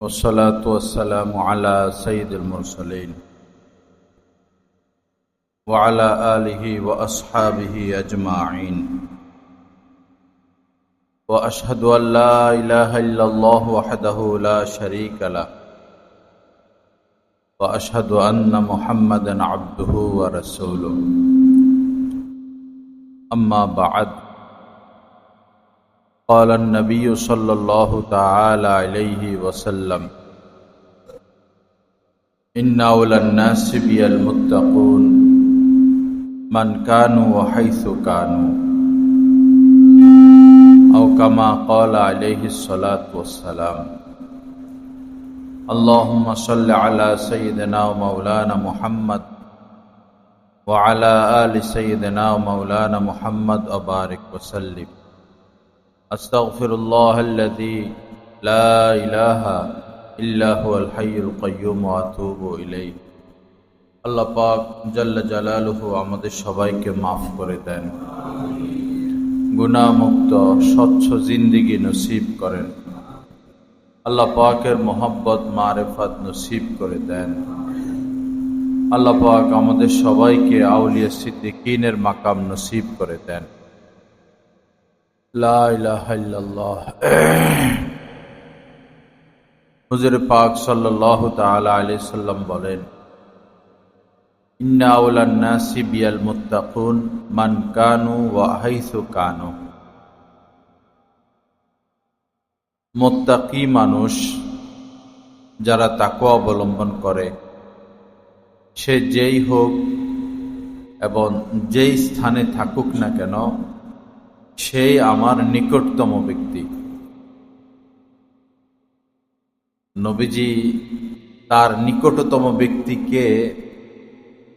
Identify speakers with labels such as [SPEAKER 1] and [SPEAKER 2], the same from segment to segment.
[SPEAKER 1] والصلاة والسلام على سيد المرسلين وعلى آله وأصحابه أجمعين وأشهد أن لا إله إلا الله وحده لا شريك له وأشهد أن محمدا عبده ورسوله أما بعد قال النبي صلى الله تعالى عليه وسلم إن أولى الناس بي المتقون من كانوا وحيث كانوا أو كما قال عليه الصلاة والسلام اللهم صل على سيدنا ومولانا محمد وعلى آل سيدنا ومولانا محمد وبارك وسلم أستغفر الله الذي لا إله إلا هو الحي القيوم وأتوب إليه আল্লাহ পাক জাল্লা জালালুহু আমাদের সবাইকে মাফ করে দেন, গুনাহমুক্ত স্বচ্ছ জিন্দেগি নসিব করেন। আল্লাহ পাকের মহব্বত মারিফাত নসিব করে দেন। আল্লাহ পাক আমাদের সবাইকে আউলিয়া সিদ্দিকিনের মাকাম নসিব করে দেন। লা ইলাহা ইল্লাল্লাহ। হুজুর পাক সাল্লাল্লাহু তাআলা আলাইহি সাল্লাম বলেন, ইন্না আওলান নাসি বিল মুত্তাকুন মান কানু ওয়া হাইসু কানু। মুত্তাকি মানুষ যারা তাকওয়া অবলম্বন করে, সে যেই হোক এবং যেই স্থানে থাকুক না কেন, সেই আমার নিকটতম ব্যক্তি। নবীজি তার নিকটতম ব্যক্তিকে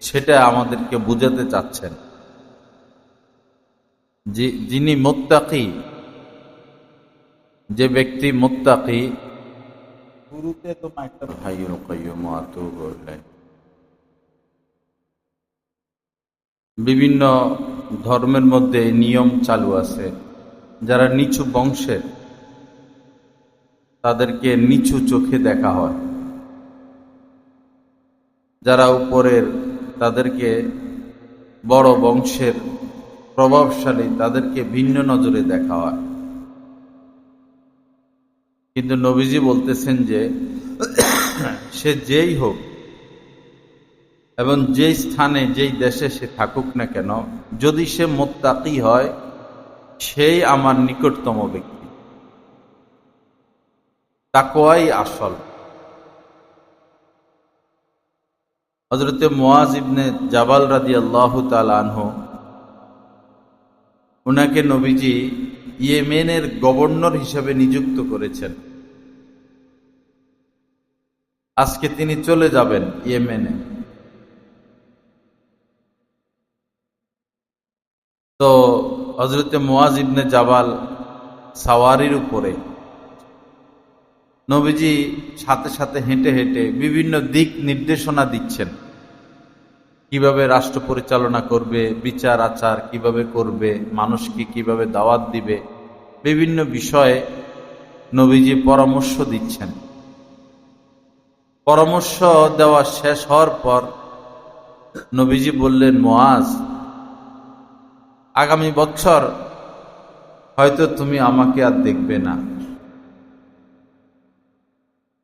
[SPEAKER 1] সেটা আমাদেরকে বুঝাতে চাচ্ছেন। যিনি মুত্তাকি, যে ব্যক্তি মুত্তাকি, শুরুতে তোমার একটা হাইয়ুল কাইয়্যুম ওয়া আতুবু ইলাইহি। বিভিন্ন ধর্মের মধ্যে নিয়ম চালু আছে, যারা নিচু বংশের তাদেরকে নিচু চোখে দেখা হয়, যারা উপরের তাদেরকে বড় বংশের প্রভাবশালী তাদেরকে ভিন্ন নজরে দেখা হয়। কিন্তু নবীজি বলতেছেন যে সে যেই হোক এবং যেই স্থানে যেই দেশে সে থাকুক না কেন, যদি সে মুত্তাকি হয়, সেই আমার নিকটতম ব্যক্তি। তাকওয়াই আসল। হযরত মুআজ ইবনে জাবাল রাদিয়াল্লাহু তাআলা আনহু, উনাকে নবীজি ইয়েমেনের গভর্নর হিসেবে নিযুক্ত করেছেন। আজকে তিনি চলে যাবেন ইয়েমেনে। তো হযরত মুআজ ইবনে জাবাল সাওয়ারির উপরে, নবীজি সাথে সাথে হেঁটে হেঁটে বিভিন্ন দিক নির্দেশনা দিচ্ছেন, কিভাবে রাষ্ট্র পরিচালনা করবে, বিচার আচার কিভাবে করবে, মানুষকে কিভাবে দাওয়াত দিবে, বিভিন্ন বিষয়ে নবীজি পরামর্শ দিচ্ছেন। পরামর্শ দেওয়া শেষ হওয়ার পর নবীজি বললেন, মুআজ, আগামী বছর হয়তো তুমি আমাকে আর দেখবে না,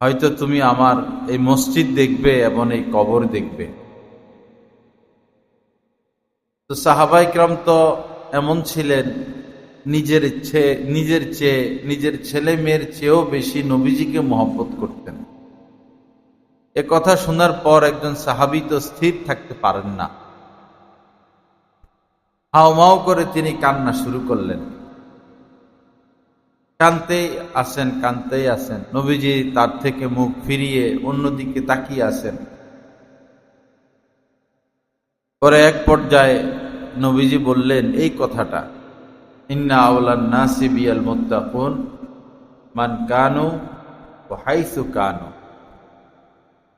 [SPEAKER 1] হয়তো তুমি আমার এই মসজিদ দেখবে এবং এই কবর দেখবে। তো সাহাবায়ে কিরাম তো এমন ছিলেন, নিজের ছেলে মেয়ের চেয়েও বেশি নবীজিকে মহব্বত করতেন। এ কথা শোনার পর একজন সাহাবী তো স্থির থাকতে পারেন না, হাউমাউ করে তিনি কান্না শুরু করলেন। কাঁদতেই আছেন। নবীজি তার থেকে মুখ ফিরিয়ে অন্যদিকে তাকিয়ে আছেন। পরে এক পর্যায়ে নবীজি বললেন এই কথাটা, ইন্না আওলান নাসি বিল মুত্তাকুন মান কানু ওয়া হাইসু কানু।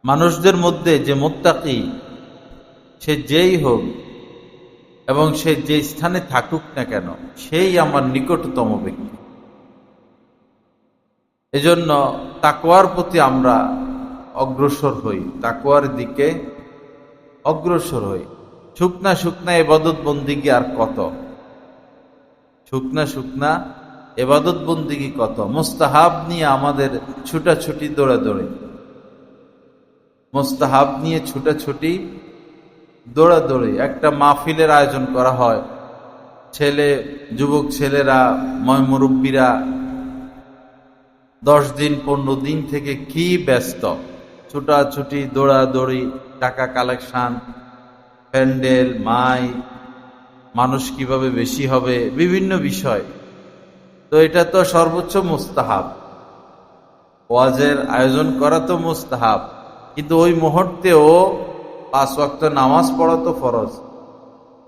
[SPEAKER 1] মানুষদের মধ্যে যে মুত্তাকি, সে যেই হোক এবং সে যে স্থানে থাকুক না কেন, সেই আমার নিকটতম ব্যক্তি। এজন্য তাকওয়ার প্রতি আমরা অগ্রসর হই, তাকওয়ার দিকে অগ্রসর হই। শুকনা শুকনা ইবাদত বন্দিগি আর কত, শুকনা শুকনা ইবাদত বন্দিগি কত, মুস্তাহাব নিয়ে আমাদের ছুটাছুটি দৌড়াদৌড়ি, মুস্তাহাব নিয়ে ছুটাছুটি দৌড়াদৌড়ি। একটা মাহফিলের আয়োজন করা হয়, যুবক ছেলেরা, মুরব্বীরা 10 দিন 15 দিন থেকে কি ব্যস্ত, ছুটাছুটি দৌড়াদৌড়ি, টাকা কালেকশন, প্যান্ডেল, মাইক, মানুষ কিভাবে বেশি হবে, বিভিন্ন বিষয়। তো এটা তো সর্বোচ্চ মুস্তাহাব, ওয়াজের আয়োজন করা তো মুস্তাহাব, কিন্তু ওই মুহূর্তেও 5 ওয়াক্ত নামাজ পড়া তো ফরজ।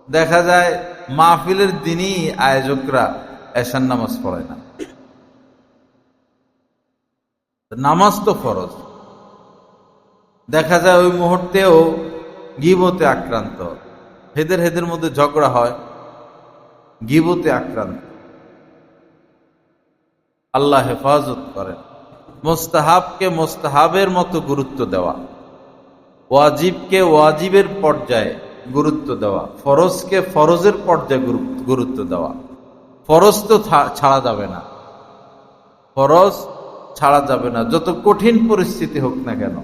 [SPEAKER 1] দেখা যায় মাহফিলের দিনই আয়োজকরা এশার নামাজ পড়ে না, নামাজ তো ফরজ। দেখা যায় ওই মুহূর্তেও গীবতে আক্রান্ত, হেদের মধ্যে ঝগড়া হয়, গীবতে আক্রান্ত। আল্লাহ হেফাজত করেন। মুস্তাহাবকে মুস্তাহাবের মতো গুরুত্ব দেওয়া, ওয়াজিবকে ওয়াজিবের পর্যায়ে গুরুত্ব দেওয়া, ফরজকে ফরজের পর্যায়ে গুরুত্ব দেওয়া। ফরজ তো ছাড়া যাবে না, ফরজ ছাড়া যাবে না, যত কঠিন পরিস্থিতি হোক না কেন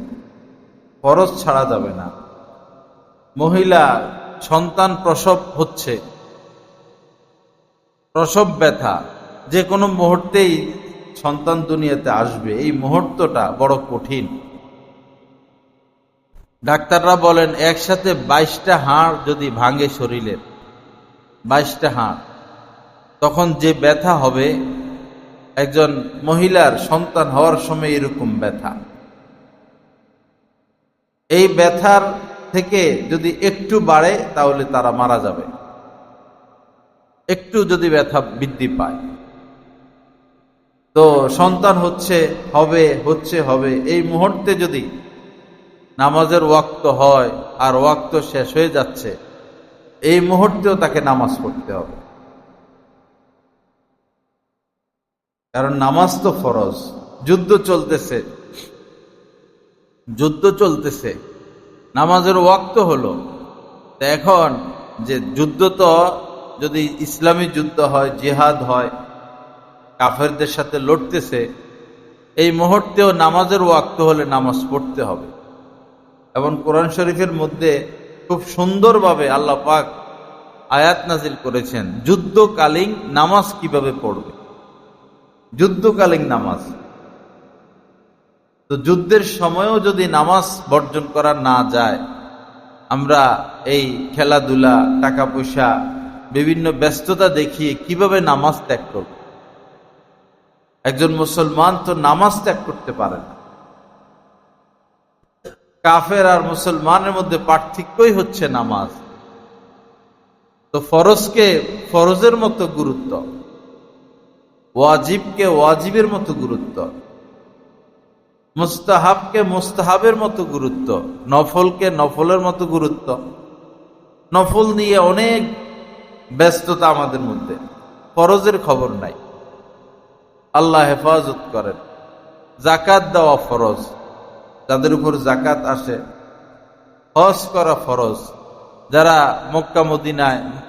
[SPEAKER 1] ফরজ ছাড়া যাবে না। মহিলা সন্তান প্রসব হচ্ছে, প্রসব ব্যথা, যে কোনো মুহূর্তেই সন্তান দুনিয়াতে আসবে, এই মুহূর্তটা বড় কঠিন। ডাক্তাররা বলেন একসাথে 22টা হাড় যদি ভাঙে শরীরের, 22টা হাড়, তখন যে ব্যথা হবে, একজন মহিলার সন্তান হওয়ার সময় এরকম ব্যথা। এই ব্যথার থেকে যদি একটু বাড়ে তাহলে তারা মারা যাবে, একটু যদি ব্যথা বৃদ্ধি পায়। তো সন্তান হবে, এই মুহূর্তে যদি নামাজের ওয়াক্ত হয় আর ওয়াক্ত শেষ হয়ে যাচ্ছে, এই মুহূর্তেও তাকে নামাজ পড়তে হবে, কারণ নামাজ তো ফরজ। যুদ্ধ চলতেছে, নামাজের ওয়াক্ত হলো। এখন যে যুদ্ধ, তো যদি ইসলামী যুদ্ধ হয়, জিহাদ হয়, কাফেরদের সাথে লড়তেছে, এই মুহূর্তেও নামাজের ওয়াক্ত হলে নামাজ পড়তে হবে। এবং কোরআন শরীফের মধ্যে খুব সুন্দরভাবে আল্লাহ পাক আয়াত নাজিল করেছেন যুদ্ধকালীন নামাজ কিভাবে পড়বে, যুদ্ধকালীন নামাজ। তো যুদ্ধের সময়ও যদি নামাজ বর্জন করা না যায়, আমরা এই খেলাধুলা, টাকা পয়সা, বিভিন্ন ব্যস্ততা দেখিয়ে কিভাবে নামাজ ত্যাগ করব? একজন মুসলমান তো নামাজ ত্যাগ করতে পারে না। কাফের আর মুসলমানের মধ্যে পার্থক্যই হচ্ছে নামাজ। তো ফরজকে ফরজের মতো গুরুত্ব, ওয়াজিবকে ওয়াজিবের মতো গুরুত্ব, মুস্তাহাবকে মুস্তাহাবের মতো গুরুত্ব, নফলকে নফলের মতো গুরুত্ব। নফল নিয়ে অনেক ব্যস্ততা আমাদের মধ্যে, ফরজের খবর নাই। আল্লাহ হেফাজত করেন। জাকাত দেওয়া ফরজ, যাদের উপর জাকাত আসে। হজ করা ফরজ, যারা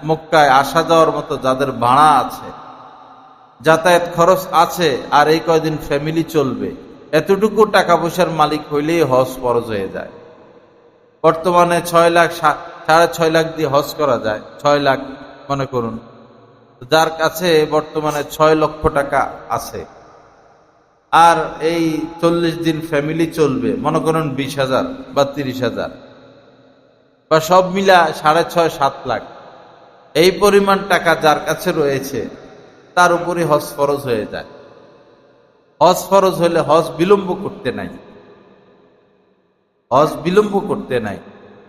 [SPEAKER 1] মক্কায় আসা যাওয়ার মতো যাদের ভাড়া আছে, যাতায়াত খরচ আছে, আর এই কয়দিন ফ্যামিলি চলবে, এতটুকু টাকা পয়সার মালিক হইলেই হজ ফরজ হয়ে যায়। বর্তমানে 6 লাখ 6.5 লাখ দিয়ে হজ করা যায়, 6 লাখ মনে করুন। যার কাছে বর্তমানে 6 লক্ষ টাকা আছে, আর এই 40 দিন ফ্যামিলি চলবে, মনে করুন 20,000 বা 30,000 বা সব মিলা 6.5-7 লাখ, এই পরিমাণ টাকা যার কাছে রয়েছে, তার উপরে হজ ফরজ হয়ে যায়। হজ ফরজ হলে হজ বিলম্ব করতে নাই, হজ বিলম্ব করতে নাই।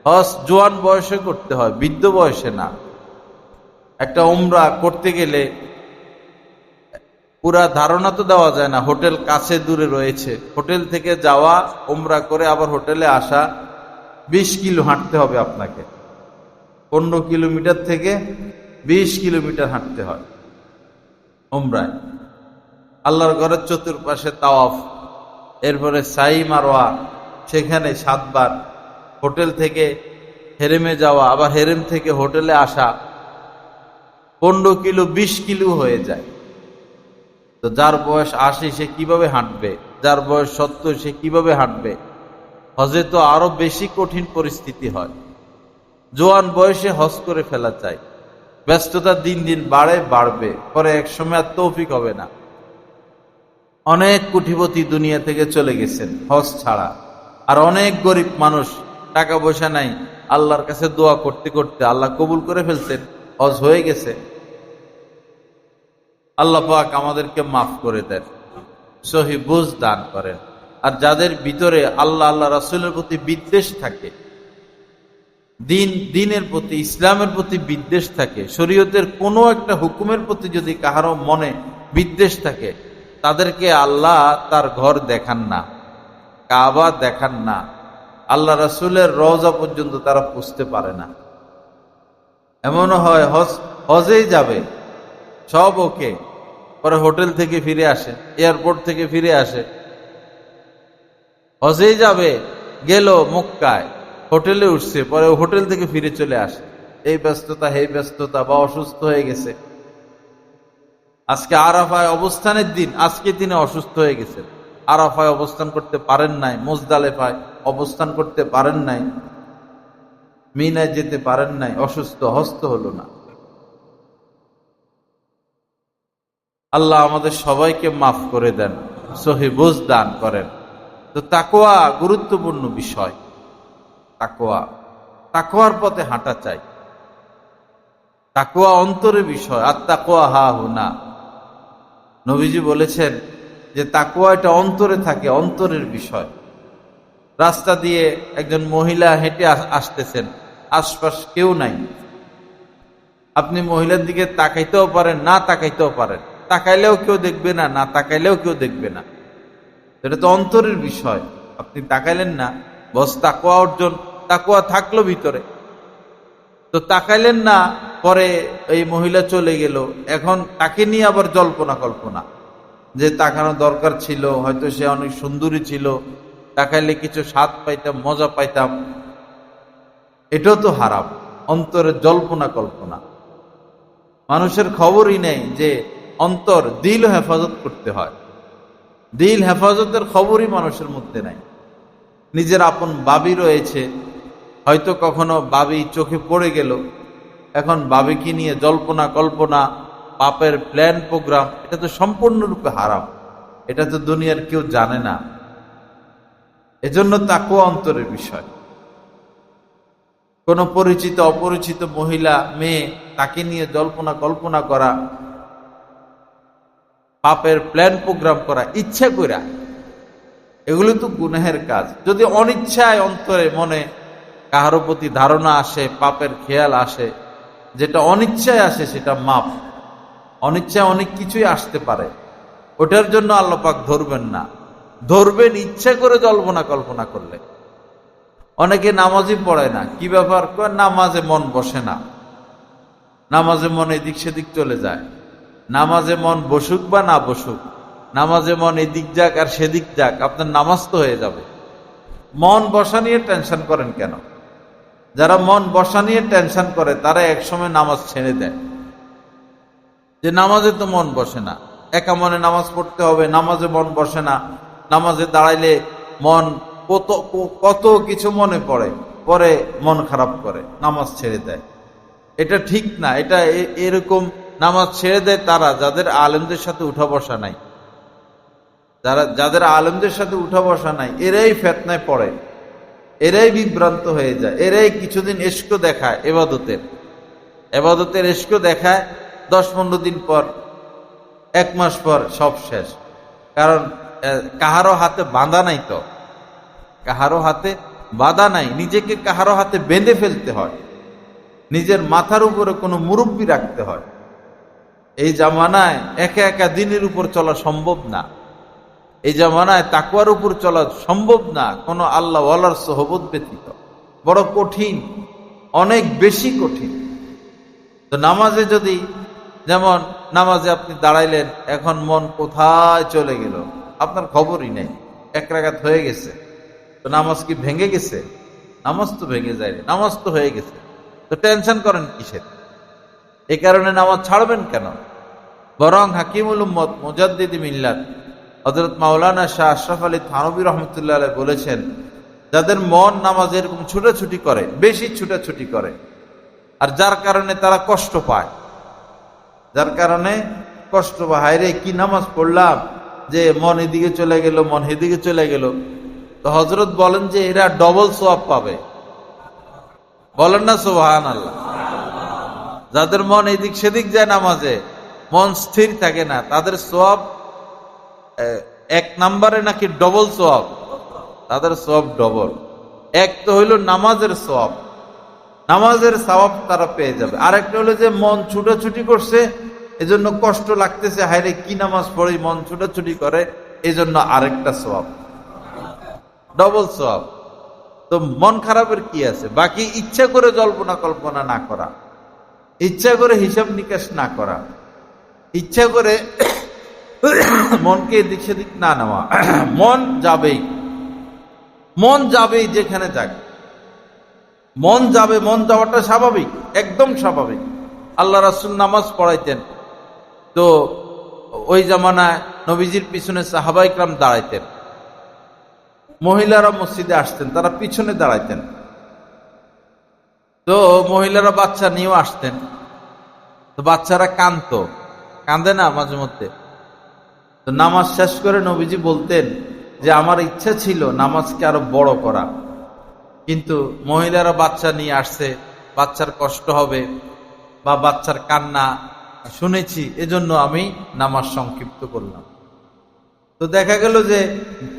[SPEAKER 1] হজ জোয়ান বয়সে করতে হয়, বৃদ্ধ বয়সে না। একটা উমরা করতে গেলে পুরা ধারণা তো দেওয়া যায় না, হোটেল কাছে দূরে রয়েছে, হোটেল থেকে যাওয়া, উমরা করে আবার হোটেলে আসা, 20 কিলো হাঁটতে হবে আপনাকে। 15 কিলোমিটার থেকে 20 কিলোমিটার হাঁটতে হয় উমরায়। আল্লাহর ঘরের চতুর্পাশে তাওয়াফ, এরপরে সাই মারওয়া, সেখানে 7 বার, হোটেল থেকে হেরেমে যাওয়া, আবার হেরেম থেকে হোটেলে আসা, 15 কিলো 20 কিলো হয়ে যায়। তো যার বয়স 80 সে কিভাবে হাঁটবে? যার বয়স 70 সে কিভাবে হাঁটবে? হজে তো আরো বেশি কঠিন পরিস্থিতি হয়। জোয়ান বয়সে হজ করে ফেলা চাই। ব্যস্ততা দিন দিন বাড়বে, পরে একসময় আর তৌফিক হবে না। অনেক কোটিপতি দুনিয়া থেকে চলে গেছেন হজ ছাড়া, আর অনেক গরিব মানুষ, টাকা পয়সা নাই, আল্লাহর কাছে দোয়া করতে করতে আল্লাহ কবুল করে ফেলছেন, হজ হয়ে গেছে। আল্লাহ পাক আমাদেরকে মাফ করে দেন, সহি বুঝ দান করেন। আর যাদের ভিতরে আল্লাহ রাসূলের প্রতি বিদ্বেষ থাকে, দিনের প্রতি, ইসলামের প্রতি বিদ্বেষ থাকে, শরীয়তের কোনো একটা হুকুমের প্রতি যদি কাহারো মনে বিদ্বেষ থাকে, তাদেরকে আল্লাহ তার ঘর দেখান না, কাবা দেখান না, আল্লাহ রাসূলের রওজা পর্যন্ত তারা পুছতে পারে না। এমনও হয় হজেই যাবে, সব ওকে, পরে হোটেল থেকে ফিরে আসে, এয়ারপোর্ট থেকে ফিরে আসে, হজেই যাবে, গেল মক্কায়, হোটেলে উঠছে, পরে হোটেল থেকে ফিরে চলে আসে। এই ব্যস্ততা, এই ব্যস্ততা, বা অসুস্থ হয়ে গেছে। আজকে আরাফায় অবস্থানের দিন, আজকে তিনি অসুস্থ হয়ে গেছেন, আরাফায় অবস্থান করতে পারেন নাই, মুজদালেফায় অবস্থান করতে পারেন নাই, মিনায় যেতে পারেন নাই, অসুস্থ, হস্ত হলো না। আল্লাহ আমাদের সবাইকে মাফ করে দেন, সহি বুঝ দান করেন। তো তাকওয়া গুরুত্বপূর্ণ বিষয়। তাকওয়ার পথে হাঁটা চাই। তাকওয়া অন্তরের বিষয়। আর তাকওয়া হা হুনা, নবীজি বলেছেন যে তাকওয়া এটা অন্তরে থাকে, অন্তরের বিষয়। রাস্তা দিয়ে একজন মহিলা হেঁটে আসতেছেন, আশপাশ কেউ নাই, আপনি মহিলার দিকে তাকাইতেও পারেন, না তাকাইতেও পারেন, তাকাইলেও কেউ দেখবে না, না তাকাইলেও কেউ দেখবে না। এটা তো অন্তরের বিষয়। আপনি তাকাইলেন না, বস তাকওয়া অর্জন, তাকওয়া থাকলো ভিতরে, তো তাকাইলেন না, পরে এই মহিলা চলে গেল, এখন তাকে নিয়ে আবার জল্পনা কল্পনা, যে তাকানো দরকার ছিল, হয়তো সে অনেক সুন্দরী ছিল, তাকাইলে কিছু স্বাদ পাইতাম, মজা পাইতাম। এটাও তো হারাম, অন্তরের জল্পনা কল্পনা। মানুষের খবরই নেই যে অন্তর, দিল হেফাজত করতে হয়। দিল হেফাজতের খবরই মানুষের মধ্যে নাই। নিজের আপন বাবি রয়েছে, হয়তো কখনো বাবি চোখে পড়ে গেল, এখন বাবিকে নিয়ে জল্পনা কল্পনা, পাপের প্ল্যান প্রোগ্রাম, এটা তো সম্পূর্ণরূপে হারাম। এটা তো দুনিয়ার কেউ জানে না। এজন্য তাকওয়া অন্তরের বিষয়। কোন পরিচিত অপরিচিত মহিলা, মেয়ে, তাকে নিয়ে জল্পনা কল্পনা করা, পাপের প্ল্যান প্রোগ্রাম করা, ইচ্ছা করা, এগুলো তো গুনাহের কাজ। যদি অনিচ্ছায় অন্তরে মনে কাহারো প্রতি ধারণা আসে, পাপের খেয়াল আসে, যেটা অনিচ্ছায় আসে সেটা মাপ। অনিচ্ছায় অনেক কিছুই আসতে পারে, ওটার জন্য আল্লাহ পাক ধরবেন না। ধরবেন ইচ্ছা করে জল্পনা কল্পনা করলে। অনেকে নামাজই পড়ে না, কি ব্যাপার? নামাজে মন বসে না, নামাজে মন এদিক সেদিক চলে যায়। নামাজে মন বসুক বা না বসুক, নামাজে মন এদিক যাক আর সেদিক যাক, আপনার নামাজ তো হয়ে যাবে। মন বসা নিয়ে টেনশন করেন কেন? যারা মন বসা নিয়ে টেনশন করে তারা একসময় নামাজ ছেড়ে দেয়, যে নামাজে তো মন বসে না, একা মনে নামাজ পড়তে হবে, নামাজে মন বসে না, নামাজে দাঁড়াইলে মন কত কিছু মনে পড়ে, পরে মন খারাপ করে, নামাজ ছেড়ে দেয়। এটা ঠিক না। এটা এরকম নামাজ ছেড়ে দেয় তারা যাদের আলেমদের সাথে উঠা বসা নাই। যাদের আলেমদের সাথে উঠা বসা নাই, এরাই ফিতনায় পড়ে, এরাই বিভ্রান্ত হয়ে যায়। এরাই কিছুদিন ইশক দেখায়, এবাদতের ইশক দেখায়, 10-15 দিন পর, 1 মাস পর সব শেষ। কারণ কাহারো হাতে বাঁধা নাই, তো কাহারো হাতে বাঁধা নাই, নিজেকে কাহারো হাতে বেঁধে ফেলতে হয়, নিজের মাথার উপরে কোনো মুরব্বি রাখতে হয়। এই জামানায় একা একা দিনের উপর চলা সম্ভব না। এই জামানায় তাকওয়ার উপর চলা সম্ভব না, কোন আল্লাহ ওয়ালার সোহবত ব্যতীত। বড় কঠিন, অনেক বেশি কঠিন। তো নামাজে যদি, যেমন নামাজে আপনি দাঁড়াইলেন, এখন মন কোথায় চলে গেল আপনার খবরই নেই। এক রাকাত হয়ে গেছে, তো নামাজ কি ভেঙে গেছে? নামাজ তো ভেঙে যায়নি, নামাজ তো হয়ে গেছে, তো টেনশন করেন কিসের? এই কারণে নামাজ ছাড়বেন কেন? বরং হাকিমুল উম্মত মুজাদ্দিদি মিল্লাত হযরত মাওলানা শাহ আশরাফ আলী থানভী রহমতুল্লাহ আলাইহি বলেছেন, যাদের মন নামাজে এরকম ছুটাছুটি করে, বেশি ছুটাছুটি করে, আর যার কারণে তারা কষ্ট পায়, যার কারণে কষ্ট পায়, হায় রে কি নামাজ পড়লাম যে মন এদিকে চলে গেল, মন এদিকে চলে গেল, তো হযরত বলেন যে এরা ডবল সওয়াব পাবে। বলেন না সুবহানাল্লাহ। যাদের মন এদিক সেদিক যায় নামাজে, মন স্থির থাকে না, তাদের সওয়াব এক নম্বরে নাকি ডবল সওয়াব, তাদের সওয়াব ডবল। এক তো হইল নামাজের সওয়াব, নামাজের সওয়াব তারা পেয়ে যাবে। আরেকটা হলো যে মন ছুটাছুটি করছে, এজন্য কষ্ট লাগতেছে, হায়রে কি নামাজ পড়ি, মন ছুটাছুটি করে, এজন্য আরেকটা সওয়াব, ডবল সওয়াব। তো মন খারাপের কি আছে? বাকি ইচ্ছা করে জল্পনা কল্পনা না করা, ইচ্ছা করে হিসাব নিকাশ না করা, ইচ্ছা করে মনকে এদিক সেদিক না নেওয়া। মন যাবেই, মন যাবেই, যেখানে যাক মন যাবে, মন যাওয়াটা স্বাভাবিক, একদম স্বাভাবিক। আল্লাহ রাসূল নামাজ পড়াইতেন, তো ওই জামানায় নবীজির পিছনে সাহাবায়ে কেরাম দাঁড়াইতেন, মহিলারা মসজিদে আসতেন, তারা পিছনে দাঁড়াইতেন। তো মহিলারা বাচ্চা নিয়েও আসতেন, তো বাচ্চারা কান্দে না মাঝে মধ্যে। তো নামাজ শেষ করে নবীজি বলতেন যে আমার ইচ্ছা ছিল নামাজকে আরো বড় করা, কিন্তু মহিলারা বাচ্চা নিয়ে আসছে, বাচ্চার কষ্ট হবে বা বাচ্চার কান্না শুনেছি, এজন্য আমি নামাজ সংক্ষিপ্ত করলাম। তো দেখা গেল যে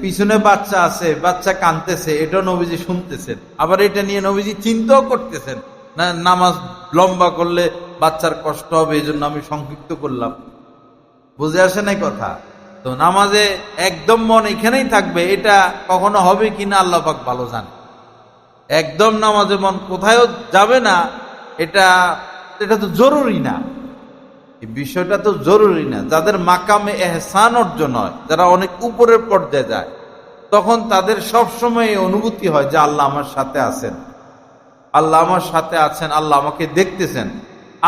[SPEAKER 1] পিছনে বাচ্চা আছে, বাচ্চা কাঁদতেছে, এটাও নবীজি শুনতেছেন, আবার এটা নিয়ে নবীজি চিন্তাও করতেছেন, না নামাজ লম্বা করলে বাচ্চার কষ্ট হবে, এজন্য আমি সংক্ষিপ্ত করলাম। বুঝে আসে নাই কথা? তো নামাজে একদম মন এখানেই থাকবে, এটা কখনো হবে কিনা আল্লাহ পাক ভালো জানে। একদম নামাজে মন কোথায়ও যাবে না, এটা তো জরুরি না, এই বিষয়টা তো জরুরি না। যাদের মাকামে এহসান অর্জন হয়, যারা অনেক উপরের পর্যায়ে যায়, তখন তাদের সব সময় অনুভূতি হয় যে আল্লাহ আমার সাথে আছেন, আল্লাহ আমার সাথে আছেন, আল্লাহ আমাকে দেখতেছেন।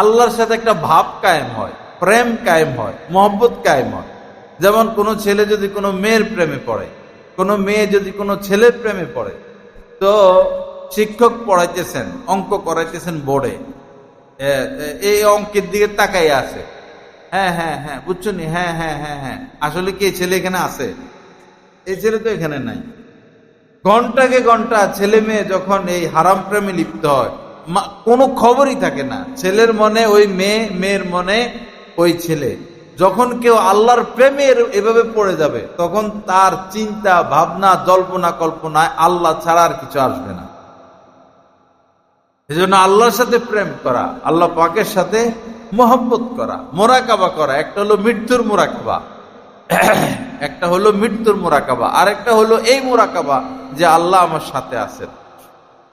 [SPEAKER 1] আল্লাহর সাথে একটা ভাব কায়েম হয়, প্রেম কায়েম হয়, মহব্বত কায়েম হয়। যেমন কোনো ছেলে যদি কোনো মেয়ের প্রেমে পড়ে, কোনো মেয়ে যদি কোনো ছেলের প্রেমে পড়ে, তো শিক্ষক পড়াইতেছেন, অঙ্ক করাইতেছেন বোর্ডে, এই অঙ্কের দিকে তাকাই আছে, হ্যাঁ হ্যাঁ হ্যাঁ বুঝছো নি, হ্যাঁ হ্যাঁ হ্যাঁ হ্যাঁ, আসলে কি এই ছেলে এখানে আছে? এই ছেলে তো এখানে নাই। ঘন্টাকে ঘন্টা ছেলে মেয়ে যখন এই হারাম প্রেমে লিপ্ত হয়, কোনো খবরই থাকে না, ছেলের মনে ওই মেয়ে, মেয়ের মনে ওই ছেলে। যখন কেউ আল্লাহর প্রেমে এভাবে পড়ে যাবে, তখন তার চিন্তা ভাবনা জল্পনা কল্পনায় আল্লাহ ছাড়া আর কিছু আসবে না। এজন্য আল্লাহর সাথে প্রেম করা, আল্লাহ পাকের সাথে মোহাব্বত করা, মোরাকাবা করা, একটা হলো মৃত্যুর মোরাকাবা, একটা হলো মৃত্যুর মোরাকাবা, আর একটা হলো এই মোরাকাবা যে আল্লাহ আমার সাথে আছেন,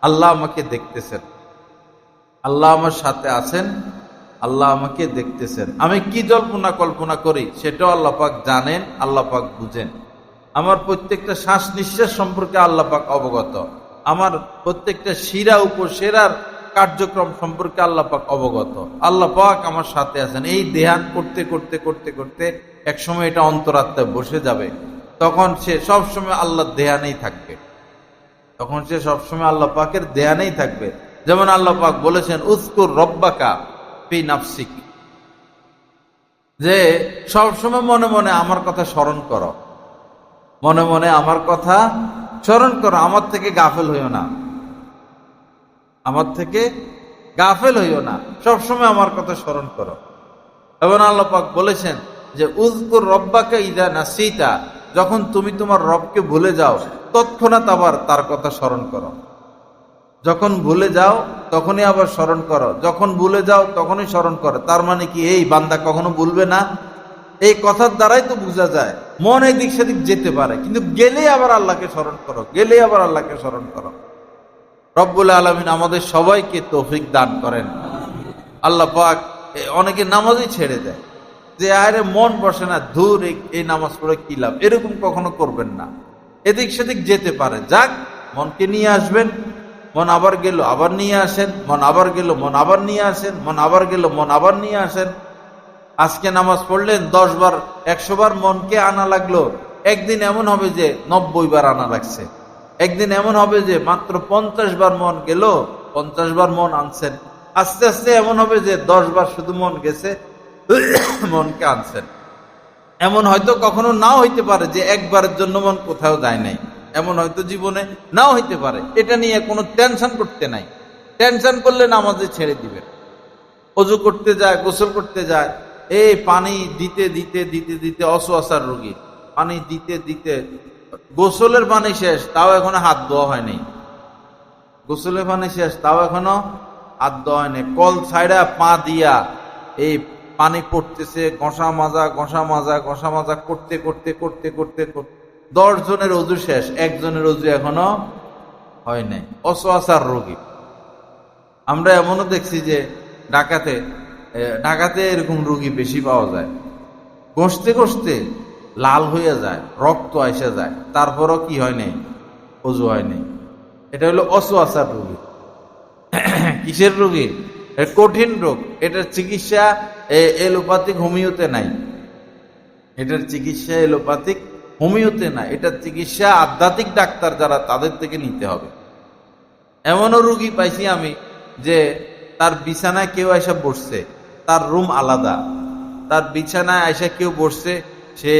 [SPEAKER 1] আল্লাহ আমাকে দেখতেছেন, আল্লাহ আমার সাথে আছেন, আল্লাহ আমাকে দেখতেছেন। আমি কি জল্পনা কল্পনা করি সেটাও আল্লাহ পাক জানেন, আল্লাহ পাক বুঝেন। আমার প্রত্যেকটা শ্বাস নিঃশ্বাস সম্পর্কে আল্লাহ পাক অবগত, আমার প্রত্যেকটা শিরা উপশিরার কার্যক্রম সম্পর্কে আল্লাহ পাক অবগত। আল্লাহ পাক আমার সাথে আছেন। এই ধ্যান করতে করতে করতে করতে এক সময় এটা অন্তরাত্মায় বসে যাবে, তখন সে সব সময় আল্লাহর ধ্যানেই থাকবে, তখন সে সবসময় আল্লাহ পাকের ধ্যানেই থাকবে। যেমন আল্লাহ পাক বলেছেন উযকুর রব্বাকা ফি নাফসিক, যে সবসময় মনে মনে আমার কথা স্মরণ করো, মনে মনে আমার কথা স্মরণ করো, আমার থেকে গাফেল হইও না, আমার থেকে গাফেল হইও না, সবসময় আমার কথা স্মরণ করো। এবং আল্লাহ পাক বলেছেন যে উযকুর রব্বাকা ইযা নাসিতা, যখন তুমি তোমার রবকে ভুলে যাও তৎক্ষণাৎ আবার তার কথা স্মরণ করো। যখন ভুলে যাও তখনই আবার স্মরণ করো, যখন ভুলে যাও তখনই স্মরণ করো। তার মানে কি এই বান্দা কখনো ভুলবে না? এই কথার দ্বারাই তো বোঝা যায় মন এদিক সেদিক যেতে পারে, কিন্তু গেলে আবার আল্লাহকে স্মরণ করো, গেলে আবার আল্লাহকে স্মরণ করো। রব্বুল আলামিন আমাদের সবাইকে তৌফিক দান করেন। আল্লাহ পাক অনেকে নামাজই ছেড়ে দেয়, যে আরে মন বসে না, ধুর এই নামাজ পড়ে কি লাভ, এরকম কখনো করবেন না। এদিক সেদিক যেতে পারে। যাক, মনকে নিয়ে আসবেন, মন আবার গেল, আবার নিয়ে আসেন, মন আবার গেল, মন আবার নিয়ে আসেন, মন আবার গেল, মন আবার নিয়ে আসেন। আজকে নামাজ পড়লেন 10 বার 100 বার মনকে আনা লাগলো, একদিন এমন হবে যে 90 বার আনা লাগছে। একদিন এমন হবে যে মাত্র 50 বার মন গেল, 50 বার মন আনছেন। আস্তে আস্তে এমন হবে যে 10 বার শুধু মন গেছে, মনকে আনছেন। এমন হয়তো কখনো নাও হইতে পারে যে একবারের জন্য মন কোথাও যায় নাই, এমন হয়তো জীবনে নাও হইতে পারে। এটা নিয়ে কোনো টেনশন করতে নাই। টেনশন করলে নামাজে ছেড়ে দিবেন। অজু করতে যায়, গোসল করতে যায়, এই পানি দিতে দিতে দিতে দিতে অসুয়াশার রোগী, পানি দিতে দিতে গোসলের পানি শেষ, তাও এখনো হাত ধোয়া হয়নি। গোসলের পানি শেষ, তাও এখনো হাত ধোয়া হয়নি। কল ছাইড়া পা দিয়া এই পানি পড়তেছে, ঘষা মাজা ঘষা মাজা ঘষা মাজা করতে করতে করতে করতে 10 জনের অজু শেষ, একজনের অজু এখনো হয় নাই। অসুয়াশার রোগী। আমরা এমনও দেখছি যে ঢাকাতে এরকম রোগী বেশি পাওয়া যায়। ঘষতে ঘষতে লাল হইয়া যায়, রক্ত আইসা যায়, তারপরও কি হয় নাই? অজু হয় নাই। এটা হলো অসুয়াশার রোগী। কিসের রোগী? কঠিন রোগ। এটার চিকিৎসা এলোপ্যাথিক হোমিওতে নাই। এটার চিকিৎসা এলোপ্যাথিক হোমিওতে নাই। এটার চিকিৎসা আধ্যাত্মিক ডাক্তার যারা, তাদের থেকে নিতে হবে। এমনও রোগী পাইছি আমি যে তার বিছানায় কেউ আইসা বসছে, তার রুম আলাদা, তার বিছানায় আইসা কেউ বসছে, সে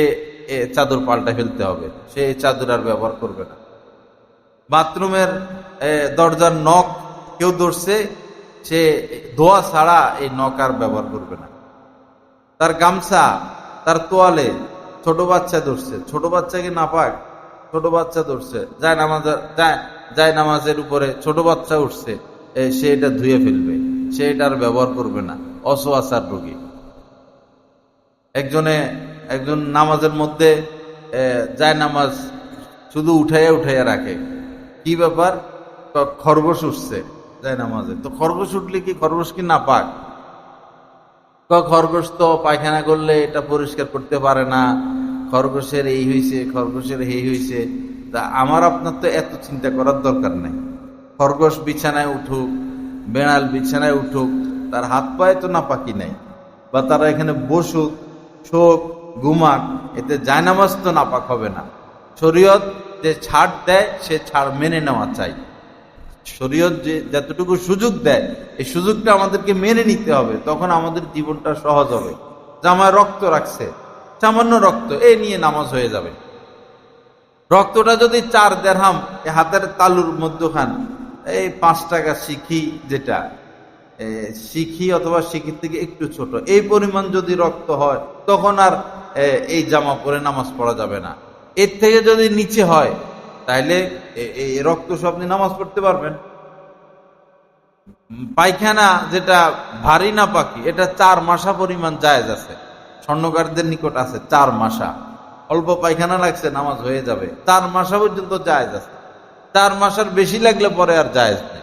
[SPEAKER 1] চাদর পাল্টা ফেলতে হবে, সে চাদর আর ব্যবহার করবে না। বাথরুমের দরজার নখ কেউ ধরছে, সে ধোয়া ছাড়া এই নখ আর ব্যবহার করবে না। তার গামছা, তার তোয়ালে ছোট বাচ্চা ধরছে, ছোট বাচ্চাকে নাপাক, ছোট বাচ্চা ধরছে, যায় নামাজের উপরে ছোট বাচ্চা উঠছে, সে এটা ধুয়ে ফেলবে, সে এটা আর ব্যবহার করবে না। অসুয়াশার রোগী। একজন নামাজের মধ্যে যায় নামাজ শুধু উঠাইয়া উঠাইয়া রাখে। কি ব্যাপার? খরগোশ উঠছে যায় নামাজে। তো খরগোশ উঠলে কি খরগোশ কি নাপাক? খরগোশ তো পায়খানা করলে এটা পরিষ্কার করতে পারে না, খরগোশের এই হইছে, খরগোশের এই হইছে। তা আমার আপনার তো এত চিন্তা করার দরকার নাই। খরগোশ বিছানায় উঠুক, বেড়াল বিছানায় উঠুক, তার হাত পায়ে তো নাপাকি নাই। বা তারা এখানে বসুক, শোক, ঘুমাক, এতে জায়নামাজ তো নাপাক হবে না। শরীয়ত যে ছাড় দেয়, সে ছাড় মেনে নেওয়া চাই। শরীয়ত যে যতটুকু সুযোগ দেয়, এই সুযোগটা আমাদেরকে মেনে নিতে হবে, তখন আমাদের জীবনটা সহজ হবে। জামায় রক্ত রাখছে, সামান্য রক্ত, এই নিয়ে নামাজ হয়ে যাবে। রক্তটা যদি 4 দিরহাম, হাতের তালুর মধ্যখান, এই 5 টাকা শিখি, যেটা শিখি অথবা শিখির থেকে একটু ছোট, এই পরিমাণ যদি রক্ত হয়, তখন আর এই জামা পরে নামাজ পড়া যাবে না। এর থেকে যদি নিচে হয়, তাইলে এই রক্ত সব আপনি নামাজ পড়তে পারবেন। পায়খানা যেটা ভারী না পাকি, এটা 4 মাসা পরিমাণ জায়েজ আছে, স্বর্ণকারদের নিকট আছে 4 মাসা। অল্প পায়খানা লাগছে, নামাজ হয়ে যাবে, 4 মাসা পর্যন্ত জায়েজ আছে। 4 মাসার বেশি লাগলে পরে আর জায়েজ নেই।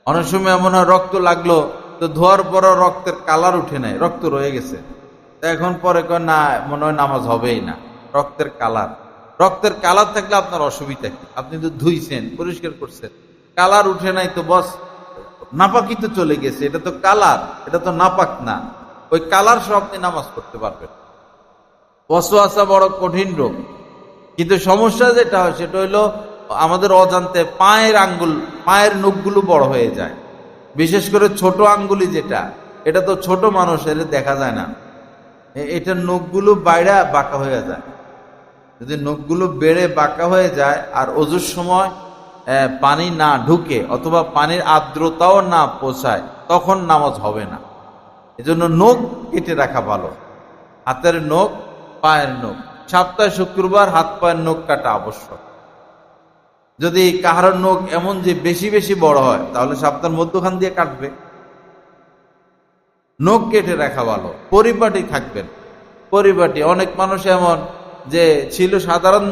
[SPEAKER 1] অনেক সময় এমন হয় রক্ত লাগলো, তো ধোয়ার পরও রক্তের কালার উঠে নাই, রক্ত রয়ে গেছে। এখন পরে কয় না, মনে হয় নামাজ হবেই না। রক্তের কালার থাকলে আপনার অসুবিধা কি? আপনি তো ধুইছেন, পরিষ্কার করছেন, কালার উঠে নাই, তো বস নাপাকি তো চলে গেছে, এটা তো কালার, এটা তো নাপাক না। ওই কালার সহ আপনি নামাজ পড়তে পারবেন। ওয়াসওয়াসা বড় কঠিন রোগ, কিন্তু সমস্যা যেটা হয় সেটা হইলো আমাদের অজান্তে পায়ের নখগুলো বড় হয়ে যায়। বিশেষ করে ছোট আঙ্গুলি যেটা, এটা তো ছোট মানুষের দেখা যায় না, এটার নখগুলো বাইরে বাঁকা হয়ে যায়। যদি নখগুলো বেড়ে বাঁকা হয়ে যায় আর অজুর সময় পানি না ঢুকে অথবা পানির আর্দ্রতাও না পৌঁছায়, তখন নামাজ হবে না। এজন্য নখ কেটে রাখা ভালো। হাতের নখ, পায়ের নখ, সপ্তাহে শুক্রবার হাত পায়ের নখ কাটা আবশ্যক। যদি কাহার নখ এমন যে বেশি বেশি বড় হয়, তাহলে সপ্তাহের মধ্যখান দিয়ে কাটবে। নখ কেটে রাখা ভালো। পরিপাটি থাকবেন, পরিপাটি। অনেক মানুষ এমন যে ছিল সাধারণ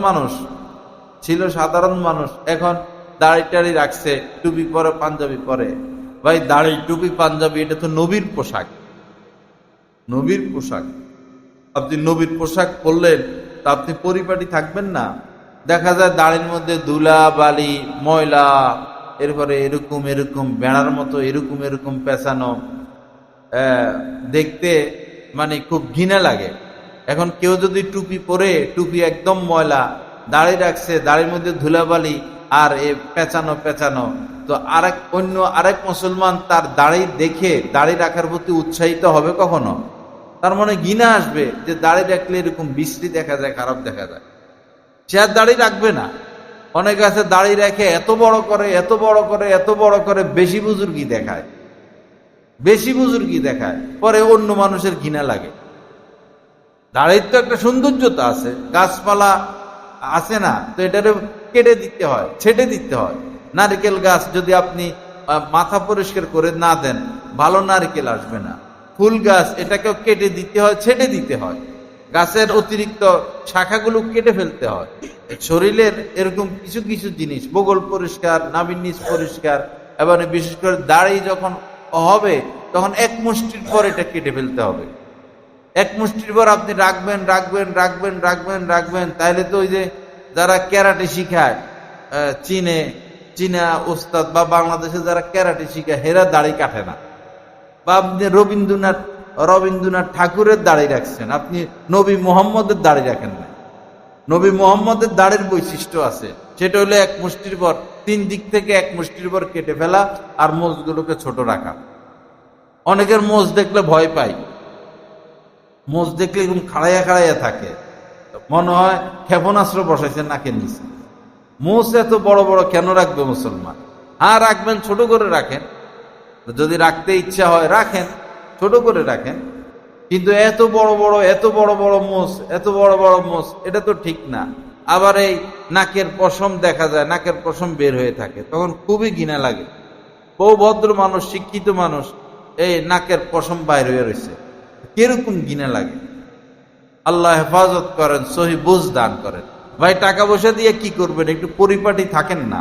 [SPEAKER 1] মানুষ, এখন দাড়ি টাড়ি রাখছে, টুপি পরে, পাঞ্জাবি পরে। ভাই, দাড়ি, টুপি, পাঞ্জাবি এটা তো নবীর পোশাক। নবীর পোশাক, আপনি নবীর পোশাক পরলেন, তা আপনি পরিপাটি থাকবেন না? দেখা যায় দাড়ির মধ্যে ধুলা বালি ময়লা, এরপরে এরকম এরকম বেড়ার মতো এরকম এরকম পেঁচানো, দেখতে মানে খুব ঘৃণা লাগে। এখন কেউ যদি টুপি পরে, টুপি একদম ময়লা, দাড়ি রাখছে, দাড়ির মধ্যে ধুলাবালি আর এ পেঁচানো পেঁচানো, তো আরেক মুসলমান তার দাড়ি দেখে দাড়ি রাখার প্রতি উৎসাহিত হবে কখনো? তার মনে ঘৃণা আসবে যে দাড়ি রাখলে এরকম বিশ্রী দেখা যায়, খারাপ দেখা যায়, সে আর দাড়ি রাখবে না। অনেকে আছে দাড়ি রেখে এত বড় করে এত বড় করে এত বড় করে, বেশি বুজুর্গি দেখায়, বেশি বুজুর্গি দেখায়, পরে অন্য মানুষের ঘৃণা লাগে। দাড়ির তো একটা সৌন্দর্যতা আছে, গাছপালা আছে না, তো এটারে কেটে দিতে হয়, ছেটে দিতে হয়। নারকেল গাছ যদি আপনি মাথা পরিষ্কার করে না দেন, ভালো নারকেল আসবে না। ফুল গাছ, এটাকেও কেটে দিতে হয়, ছেটে দিতে হয়, গাছের অতিরিক্ত শাখাগুলো কেটে ফেলতে হয়। শরীরের এরকম কিছু কিছু জিনিস, বগল পরিষ্কার, নাভির নিচ পরিষ্কার, এবার বিশেষ করে দাড়ি যখন হবে তখন এক মুষ্টির পর এটা কেটে ফেলতে হবে। এক মুষ্টির পর আপনি রাখবেন রাখবেন রাখবেন রাখবেন রাখবেন, তাইলে তো ওই যে যারা ক্যারাটে শিখায়, চীনা ওস্তাদ বা বাংলাদেশে যারা ক্যারাটে শিখায়, হেরা দাড়ি কাটে না। বা আপনি রবীন্দ্রনাথ ঠাকুরের দাড়ি রাখছেন, আপনি নবী মোহাম্মদের দাড়ি রাখেন না। নবী মোহাম্মদের দাড়ির বৈশিষ্ট্য আছে, সেটা হলো এক মুষ্টির পর, তিন দিক থেকে এক মুষ্টির পর কেটে ফেলা আর মোজগুলোকে ছোট রাখা। অনেকের মোজ দেখলে ভয় পায়, মোজ দেখলে এরকম খাড়াইয়া খাড়াইয়া থাকে, মনে হয় ক্ষেপণাস্ত্র বসাইছে নাকের নিচে। মোজ এত বড় বড় কেন রাখবে মুসলমান? হ্যাঁ রাখবেন, ছোট করে রাখেন, যদি রাখতে ইচ্ছা হয় রাখেন, ছোট করে রাখেন, কিন্তু এত বড় বড় মোষ, এত বড় বড় মোষ, এটা তো ঠিক না। আবার এই নাকের পশম দেখা যায়, নাকের পশম বের হয়ে থাকে, তখন খুবই ঘৃণা লাগে। বহু ভদ্র মানুষ, শিক্ষিত মানুষ, এই নাকের পশম বাইর হয়ে রয়েছে, কিরকম ঘৃণা লাগে। আল্লাহ হেফাজত করেন, সহি বুঝ দান করেন। ভাই টাকা পয়সা দিয়ে কি করবেন? একটু পরিপাটি থাকেন না,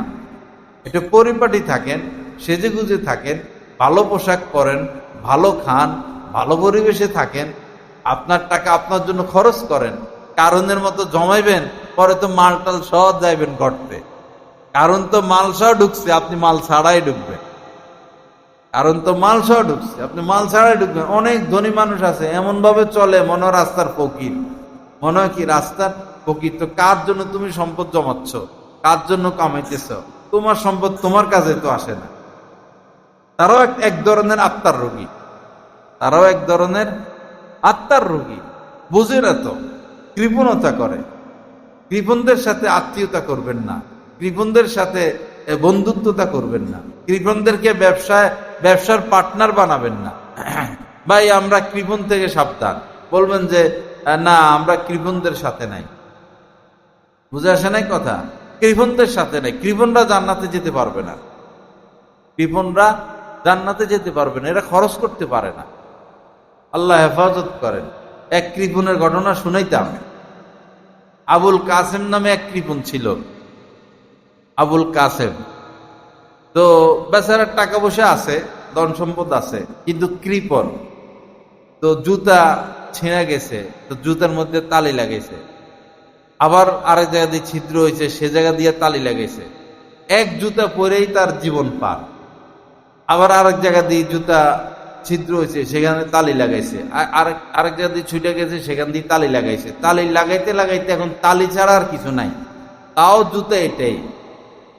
[SPEAKER 1] একটু পরিপাটি থাকেন, সেজে গুজে থাকেন, ভালো পোশাক পরেন, ভালো খান, ভালো পরিবেশে থাকেন, আপনার টাকা আপনার জন্য খরচ করেন। কারণের মতো জমাইবেন, পরে তো মালটাল সহ যাইবেন গড়তে। কারণ তো মাল সহ ঢুকছে, আপনি মাল ছাড়াই ঢুকবেন। কারণ তো মাল সহ ঢুকছে, আপনি মাল ছাড়াই ঢুকবেন। অনেক ধনী মানুষ আছে এমন ভাবে চলে, মনে হয় রাস্তার ফকির, মনে হয় কি রাস্তার ফকির। তো কার জন্য তুমি সম্পদ জমাচ্ছ? কার জন্য কামাইতেছ? তোমার সম্পদ তোমার কাছে তো আসে না। তারাও এক ধরনের আত্মার রোগী, তারাও এক ধরনের আত্মার রোগী, বুঝে না তো, কৃপণতা করে। কৃপণদের সাথে আত্মীয়তা করবেন না, কৃপণদের সাথে বন্ধুত্বতা করবেন না, কৃপণদেরকে ব্যবসার পার্টনার বানাবেন না। ভাই আমরা কৃপণ থেকে সাবধান, বলবেন যে না আমরা কৃপণদের সাথে নাই, বুঝে আসে নাই কথা? কৃপণদের সাথে নাই। কৃপণরা জান্নাতে যেতে পারবে না, কৃপণরা জান্নাতে যেতে পারবে না, এরা খরচ করতে পারে না। আল্লাহ হেফাজত করেন। এক কৃপণের ঘটনা শুনাইতাম। আবুল কাসেম নামে এক কৃপণ ছিল, আবুল কাসেম। তো বেচারার টাকা পয়সা আছে, ধন সম্পদ আছে, কিন্তু কৃপণ। তো জুতা ছিঁড়ে গেছে, তো জুতার মধ্যে তালি লাগাইছে, আবার আরেক জায়গা দিয়ে ছিদ্র হয়েছে, সে জায়গা দিয়ে তালি লাগাইছে। এক জুতা পরেই তার জীবন পার। আবার আরেক জায়গা দিয়ে জুতা ছিদ্র হয়েছে, সেখানে তালি লাগাইছে, আরেক জায়গা দিয়ে ছুটে গেছে, সেখান দিয়ে তালি লাগাইছে। তালি লাগাইতে লাগাইতে এখন তালি ছাড়া আর কিছু নাই, তাও জুতা এটাই।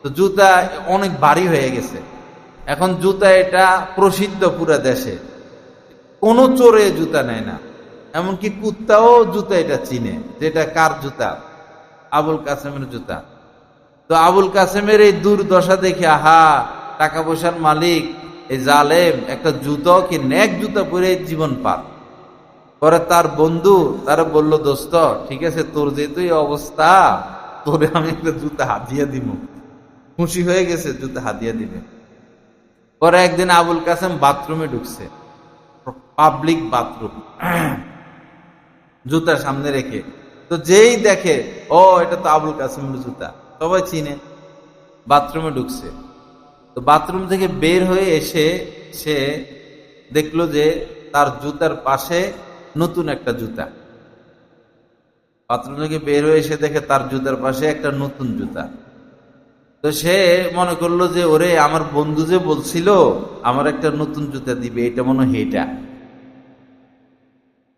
[SPEAKER 1] তো জুতা অনেক ভারী হয়ে গেছে, এখন জুতা এটা প্রসিদ্ধ পুরা দেশে, কোনো চোরে জুতা নেয় না, এমনকি কুত্তাও জুতা এটা চিনে, যেটা কার জুতা, আবুল কাসেমের জুতা। তো আবুল কাসেমের এই দুর্দশা দেখে, আহা টাকা পয়সার মালিক এই জালেম একটা জুতাও কিনে, এক জুতা পরে জীবন পার। পরে তার বন্ধু তারা বলল, দোস্ত ঠিক আছে, তোর যেহেতু এই অবস্থা, তোরে আমি একটা জুতা হাদিয়া দিব। খুশি হয়ে গেছে, জুতা হাদিয়া দিবে। পরে একদিন আবুল কাসেম বাথরুমে ঢুকছে, পাবলিক বাথরুম, জুতা সামনে রেখে। তো যেই দেখে, ও এটা তো আবুল কাসেমের জুতা, সবাই চিনে। বাথরুমে ঢুকছে, তো বাথরুম থেকে বের হয়ে এসে সে দেখলো যে তার জুতার পাশে নতুন একটা জুতা। বাথরুম থেকে বের হয়ে এসে দেখে তার জুতার পাশে একটা নতুন জুতা। তো সে মনে করলো যে ওরে আমার বন্ধু যে বলছিল আমার একটা নতুন জুতা দিবে, এটা মনে হয় এটা।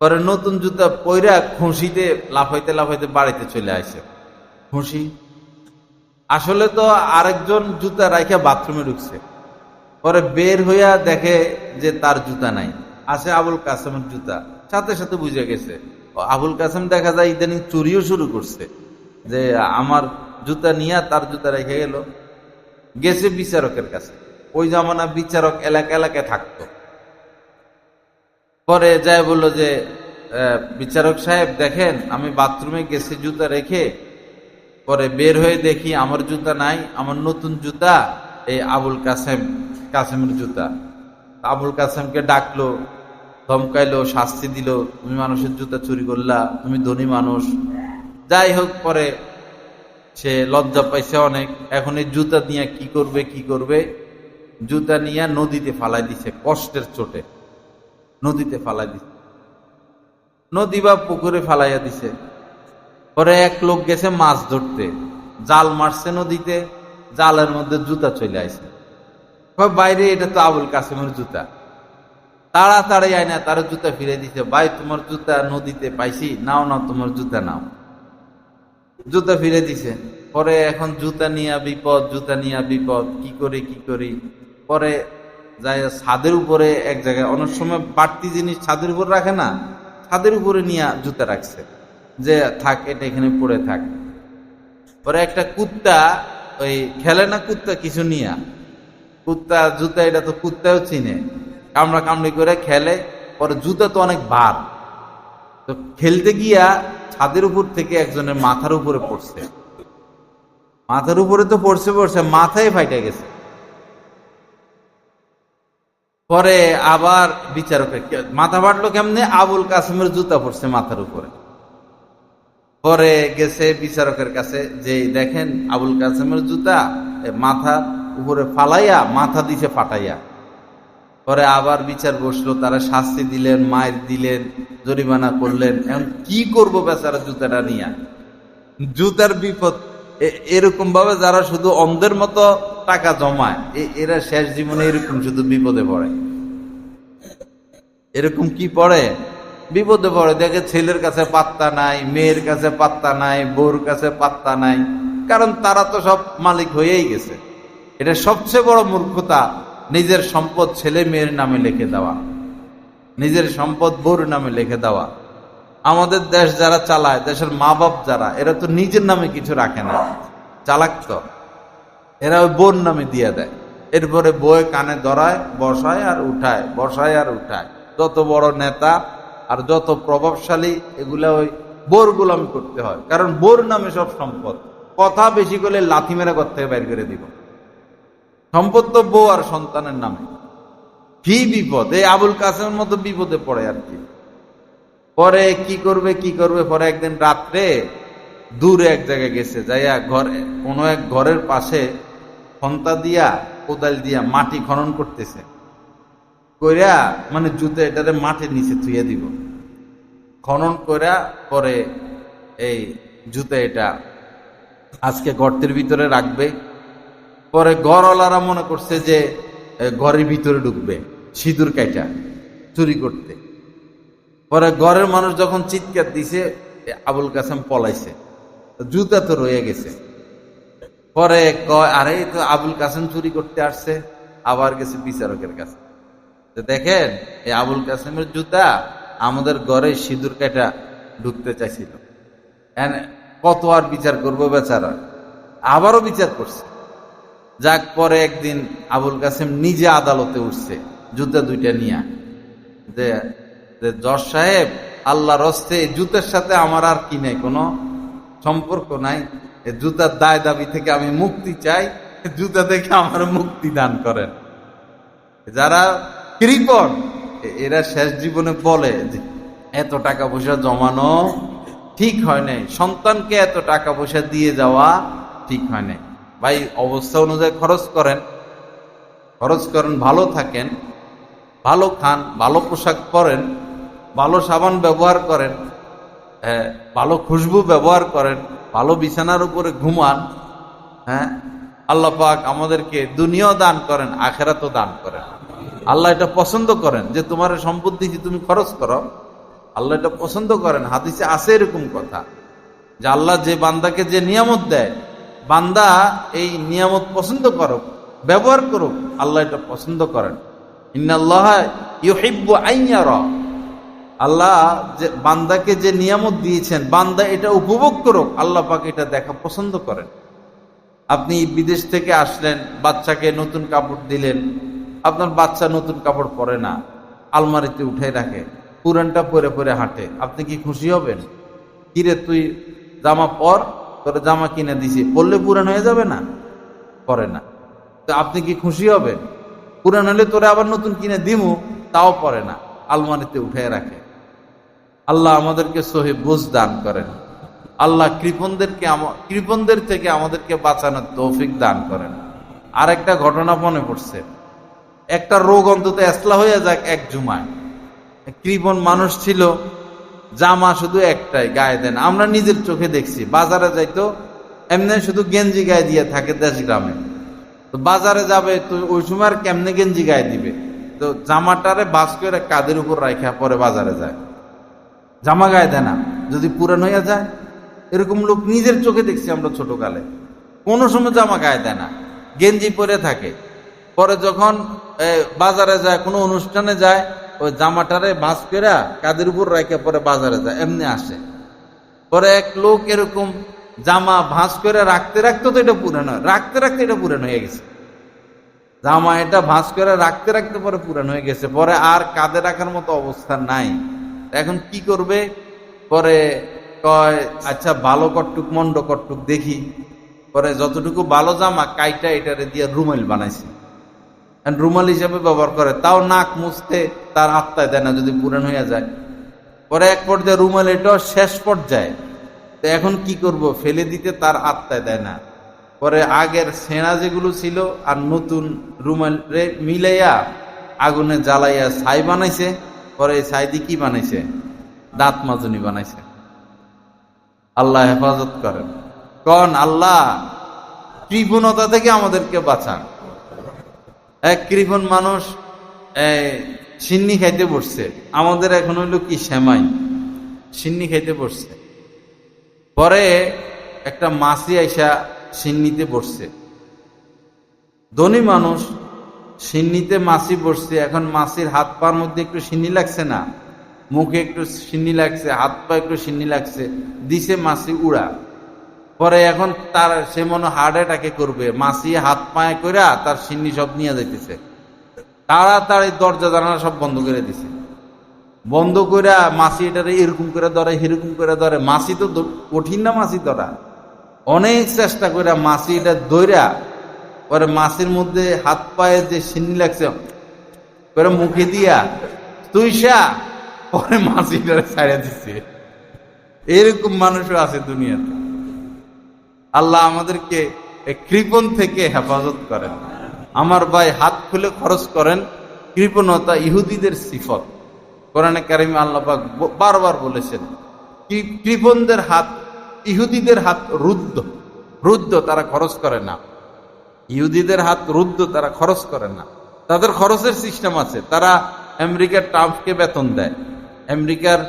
[SPEAKER 1] পরে নতুন জুতা পইরা খুশিতে লাফাইতে লাফাইতে বাড়িতে চলে আসে। খুশি আসলে তো আরেকজন জুতা রাখা বাথরুমে ঢুকছে। পরে বের হইয়া দেখে যে তার জুতা নাই, আসে আবুল কাসেমের জুতা। সাথে সাথে বুঝে গেছে আবুল কাসেম দেখা যায় ইদানিং চুরিও শুরু করছে, যে আমার জুতা নিয়ে তার জুতা রেখে গেল। গেছে বিচারকের কাছে, ওই জামানা বিচারক এলাকা এলাকায় থাকতো। পরে যায় বলল যে বিচারক সাহেব দেখেন আমি বাথরুমে গেছি জুতা রেখে, পরে বের হয়ে দেখি আমার জুতা নাই, আমার নতুন জুতা এই আবুল কাসেমের জুতা। আবুল কাসেমকে ডাকলো, ধমকাইলো, শাস্তি দিল, তুমি মানুষের জুতা চুরি করলা, তুমি ধনী মানুষ। যাই হোক, পরে সে লজ্জা পাইছে অনেক। এখন এই জুতা নিয়ে কি করবে, জুতা নিয়ে নদীতে ফালাই দিছে, কষ্টের চোটে নদীতে ফালাই দিছে, নদী বা পুকুরে ফালাইয়া দিছে। পরে এক লোক গেছে মাছ ধরতে, জাল মারছে নদীতে, জালের মধ্যে জুতা চলে আসে। বাইরে এটা তো আবুল কাসেমের জুতা। তাড়াতাড়ি আয়না তার জুতা ফিরে দিছে, ভাই তোমার জুতা নদীতে পাইছি, নাও না তোমার জুতা নাও। জুতা ফিরে দিছে। পরে এখন জুতা নিয়ে বিপদ, কি করি। পরে যাই ছাদের উপরে এক জায়গায়, অনেক সময় বাড়তি জিনিস ছাদের উপর রাখে না, ছাদের উপরে নিয়ে জুতা রাখছে, যে থাক এটা এখানে পড়ে থাক। পরে একটা কুত্তা, ওই খেলে না কুত্তা কিছু নিয়া, কুত্তা জুতা, এটা তো কুত্তাও চিনে, কামড়া কামড়ি করে খেলে। পরে জুতা তো অনেক ভার, তো খেলতে গিয়া ছাদের উপর থেকে একজনের মাথার উপরে পড়ছে। মাথার উপরে তো পড়ছে মাথায় ফাইটে গেছে। পরে আবার বিচারকের মাথা ফাটলো কেমনে, আবুল কাসেমের জুতা পড়ছে মাথার উপরে। পরে গেছে বিচারকের কাছে, যে দেখেন আবুল কাসেমের জুতা মাথার উপরে ফালাইয়া মাথা দিছে ফাটাইয়া। পরে আবার বিচার বসলো, তারা শাস্তি দিলেন, মায়ের দিলেন, জরিমানা করলেন। এখন কি করব বেচারা জুতাটা নিয়ে, জুতার বিপদ। এরকম ভাবে যারা শুধু অন্ধের মতো টাকা জমায়, এরা শেষ জীবনে এরকম শুধু বিপদে পড়ে। এরকম কি পড়ে, বিপদে পড়ে। দেখে ছেলের কাছে পাত্তা নাই, মেয়ের কাছে পাত্তা নাই, বউর কাছে পাত্তা নাই, কারণ তারা তো সব মালিক হয়েই গেছে। এটা সবচেয়ে বড় মূর্খতা, নিজের সম্পদ ছেলে মেয়ের নামে লিখে দেওয়া, নিজের সম্পদ বউর নামে লিখে দেওয়া। আমাদের দেশ যারা চালায়, দেশের মা বাপ যারা, এরা তো নিজের নামে কিছু রাখে না, চালাক তো, এরা ওই বোর নামে দিয়ে দেয়। এরপরে বউয়ে কানে ধরায়, বসায় আর উঠায়, বসায় আর উঠায়। যত বড় নেতা আর যত প্রভাবশালী, এগুলা ওই বোর গোলামি করতে হয়, কারণ বোর নামে সব সম্পদ। কথা বেশি করলে লাথি মেরে ঘর থেকে বের করে দিব। সম্পদ তো বউ আর সন্তানের নামে। কি বিপদ, এই আবুল কাসেমের মতো বিপদে পড়ে আর কি। পরে কি করবে, পরে একদিন রাত্রে দূরে এক জায়গায় গেছে, যাইয়া কোনো এক ঘরের পাশে খন্তা দিয়া, কোদাল দিয়া মাটি খনন করতেছে। কইরা মানে জুতা এটারে মাটির নিচে থুইয়া দিব, খনন কইরা পরে এই জুতা এটা আজকে গর্তের ভিতরে রাখবে। পরে ঘরওয়ালারা মনে করছে যে ঘরের ভিতরে ঢুকবে সিঁদুর কাইটা চুরি করতে। পরে ঘরের মানুষ যখন চিৎকার দিছে, আবুল কাসেম পলাইছে, জুতা তো রয়ে গেছে। পরে কয়, আরে তো আবুল কাসেম চুরি করতে আসছে। আবার গেছে বিচারকের কাছে, দেখেন এই আবুল কাসেমের জুতা আমাদের ঘরে সিঁদুর কাটা ঢুকতে চাইছিল। কত আর বিচার করবো বেচারা, আবারও বিচার করছে। যাক, পরে একদিন আবুল কাসেম নিজে আদালতে উঠছে জুতা দুইটা নিয়ে, যে জজ সাহেব, আল্লাহর হস্তে জুতার সাথে আমার আর কি নাই, কোনো সম্পর্ক নাই, জুতার দায় দাবি থেকে আমি মুক্তি চাই, জুতা থেকে আমার মুক্তি দান করেন। যারা কৃপণ, এরা শেষ জীবনে বলে যে এত টাকা পয়সা জমানো ঠিক হয় নাই, সন্তানকে এত টাকা পয়সা দিয়ে যাওয়া ঠিক হয় নাই। ভাই, অবস্থা অনুযায়ী খরচ করেন, ভালো থাকেন, ভালো খান, ভালো পোশাক পরেন, ভালো সাবান ব্যবহার করেন, ভালো খুশবু ব্যবহার করেন, ভালো বিছানার উপরে ঘুমান। হ্যাঁ, আল্লাহ পাক আমাদেরকে দুনিয়াও দান করেন, আখেরাতও দান করেন। আল্লাহ এটা পছন্দ করেন যে তোমার সম্পদ দিয়ে তুমি খরচ করো, আল্লাহ এটা পছন্দ করেন। হাদিসে আছে এরকম কথা যে আল্লাহ যে বান্দাকে যে নিয়ামত দেয়, বান্দা এই নিয়ামত পছন্দ করুক, ব্যবহার করুক, আল্লাহ এটা পছন্দ করেন। ইন্নাল্লাহ ইউহিব্বু আন ইয়ারা, আল্লাহ যে বান্দাকে যে নিয়ামত দিয়েছেন, বান্দা এটা উপভোগ করুক, আল্লাহ পাক এটা দেখা পছন্দ করেন। আপনি বিদেশ থেকে আসলেন, বাচ্চাকে নতুন কাপড় দিলেন, আপনার বাচ্চা নতুন কাপড় পরে না, আলমারিতে উঠে রাখে, পুরানটা পরে পরে হাঁটে, আপনি কি খুশি হবেন? কিরে তুই জামা পর, তোর জামা কিনে দিছি, পরলে পুরান হয়ে যাবে না? পরে না, তো আপনি কি খুশি হবেন? পুরান হলে তোরে আবার নতুন কিনে দিমু, তাও পরে না, আলমারিতে উঠে রাখে। আল্লাহ আমাদেরকে সহি বুঝ দান করেন। আল্লাহ কৃপণদের থেকে আমাদেরকে বাঁচানোর তৌফিক দান করেন। আর একটা ঘটনা মনে পড়ছে, একটা রোগ অন্তত এসলা হয়ে যাক এক জুমায়। কৃপণ মানুষ ছিল, জামা শুধু একটাই গায়ে দেন, আমরা নিজের চোখে দেখছি। বাজারে যাইতো এমনি শুধু গেঞ্জি গায়ে দিয়ে থাকে দেশ গ্রামে, তো বাজারে যাবে তো ওই সময় আর কেমনে গেঞ্জি গায়ে দিবে, তো জামাটারে বাস করে কাঁধের উপর রাখা পরে বাজারে যায়, জামা গায়ে দেয় না, যদি পুরান হইয়া যায়। এরকম লোক নিজের চোখে দেখছি আমরা ছোটকালে, কোনো সময় জামা গায়ে দেয় না, গেঞ্জি পরে থাকে। পরে যখন বাজারে যায়, কোনো অনুষ্ঠানে যায়, ওই জামাটারে ভাঁজ করে কাঁধের উপর রেখে পরে বাজারে যায়, এমনি আসে। পরে এক লোক এরকম জামা ভাঁজ করে রাখতে রাখতে তো এটা পুরান হয়, রাখতে রাখতে এটা পুরান হয়ে গেছে। জামা এটা ভাঁজ করে রাখতে রাখতে পরে পুরান হয়ে গেছে, পরে আর কাঁধে রাখার মতো অবস্থা নাই। এখন কি করবে? পরে কয় আচ্ছা ভালো কটটুক মন্ড কটটুক দেখি। পরে যতটুকু ভালো জামা কাইটা এটারে দিয়ে রুমাল বানাইছে, রুমাল হিসাবে ব্যবহার করে, তাও নাক মুছতে তার আত্মায় দেয় না যদি পুরান হইয়া যায়। পরে এক পর্যায়ে রুমাল এটাও শেষ পর্যায়ে, তো এখন কি করব? ফেলে দিতে তার আত্মায় দেয় না। পরে আগের সেনা যেগুলো ছিল আর নতুন রুমাল মিলাইয়া আগুনে জ্বালাইয়া ছাই বানাইছে। পরে এই ছাই দিয়ে কি বানাইছে? দাঁত মাজনি বানাইছে। আল্লাহ হেফাজত করেন। কন আল্লাহ কৃপণতা থেকে আমাদেরকে বাঁচান। এক কৃপণ মানুষ সিন্নি খাইতে বসছে, আমাদের এখন হইল কি সেমাই, সিন্নি খাইতে বসছে। পরে একটা মাছি আইসা সিন্নিতে বসছে, ধনী মানুষ, সিন্নিতে মাছি বসছে। এখন মাছির হাত পার মধ্যে একটু সিন্নি লাগছে না, মুখে একটু সিন্নি লাগছে, হাত পা একটু সিন্নি লাগছে, দিছে মাছি উড়া। পরে এখন তার সে মনে হার্ট অ্যাটাকে করবে, মাছি হাত পায়ে করে তার সিন্নি সব নিয়ে যাইতেছে। তাড়াতাড়ি দরজা জানালা সব বন্ধ করে দিছে। বন্ধ করে মাছি এটারে এরকম করে ধরে, এরকম করে ধরে। মাছি তো কঠিন না মাছি ধরা, অনেক চেষ্টা করে মাছি এটা ধইরা পরে মাছির মধ্যে হাত পায়ে যে সিন্নি লাগছে পরে মুখে দিয়া তুইসা পরে মাছিটারে ছাড়া দিচ্ছে। এরকম মানুষও আছে দুনিয়াতে। আল্লাহ আমাদেরকে কৃপণ থেকে হেফাজত করেন। আমার ভাই হাত খুলে খরচ করেন। কৃপণতা ইহুদিদের সিফত, কোরআনে কারিমে আল্লাহ পাক বারবার বলেছেন কৃপণদের হাত, ইহুদিদের হাত রুদ্ধ, তারা খরচ করে না। ইহুদিদের হাত রুদ্ধ, তারা খরচ করে না। তাদের খরচের সিস্টেম আছে। তারা আমেরিকার ট্রাম্পকে বেতন দেয়, আমেরিকার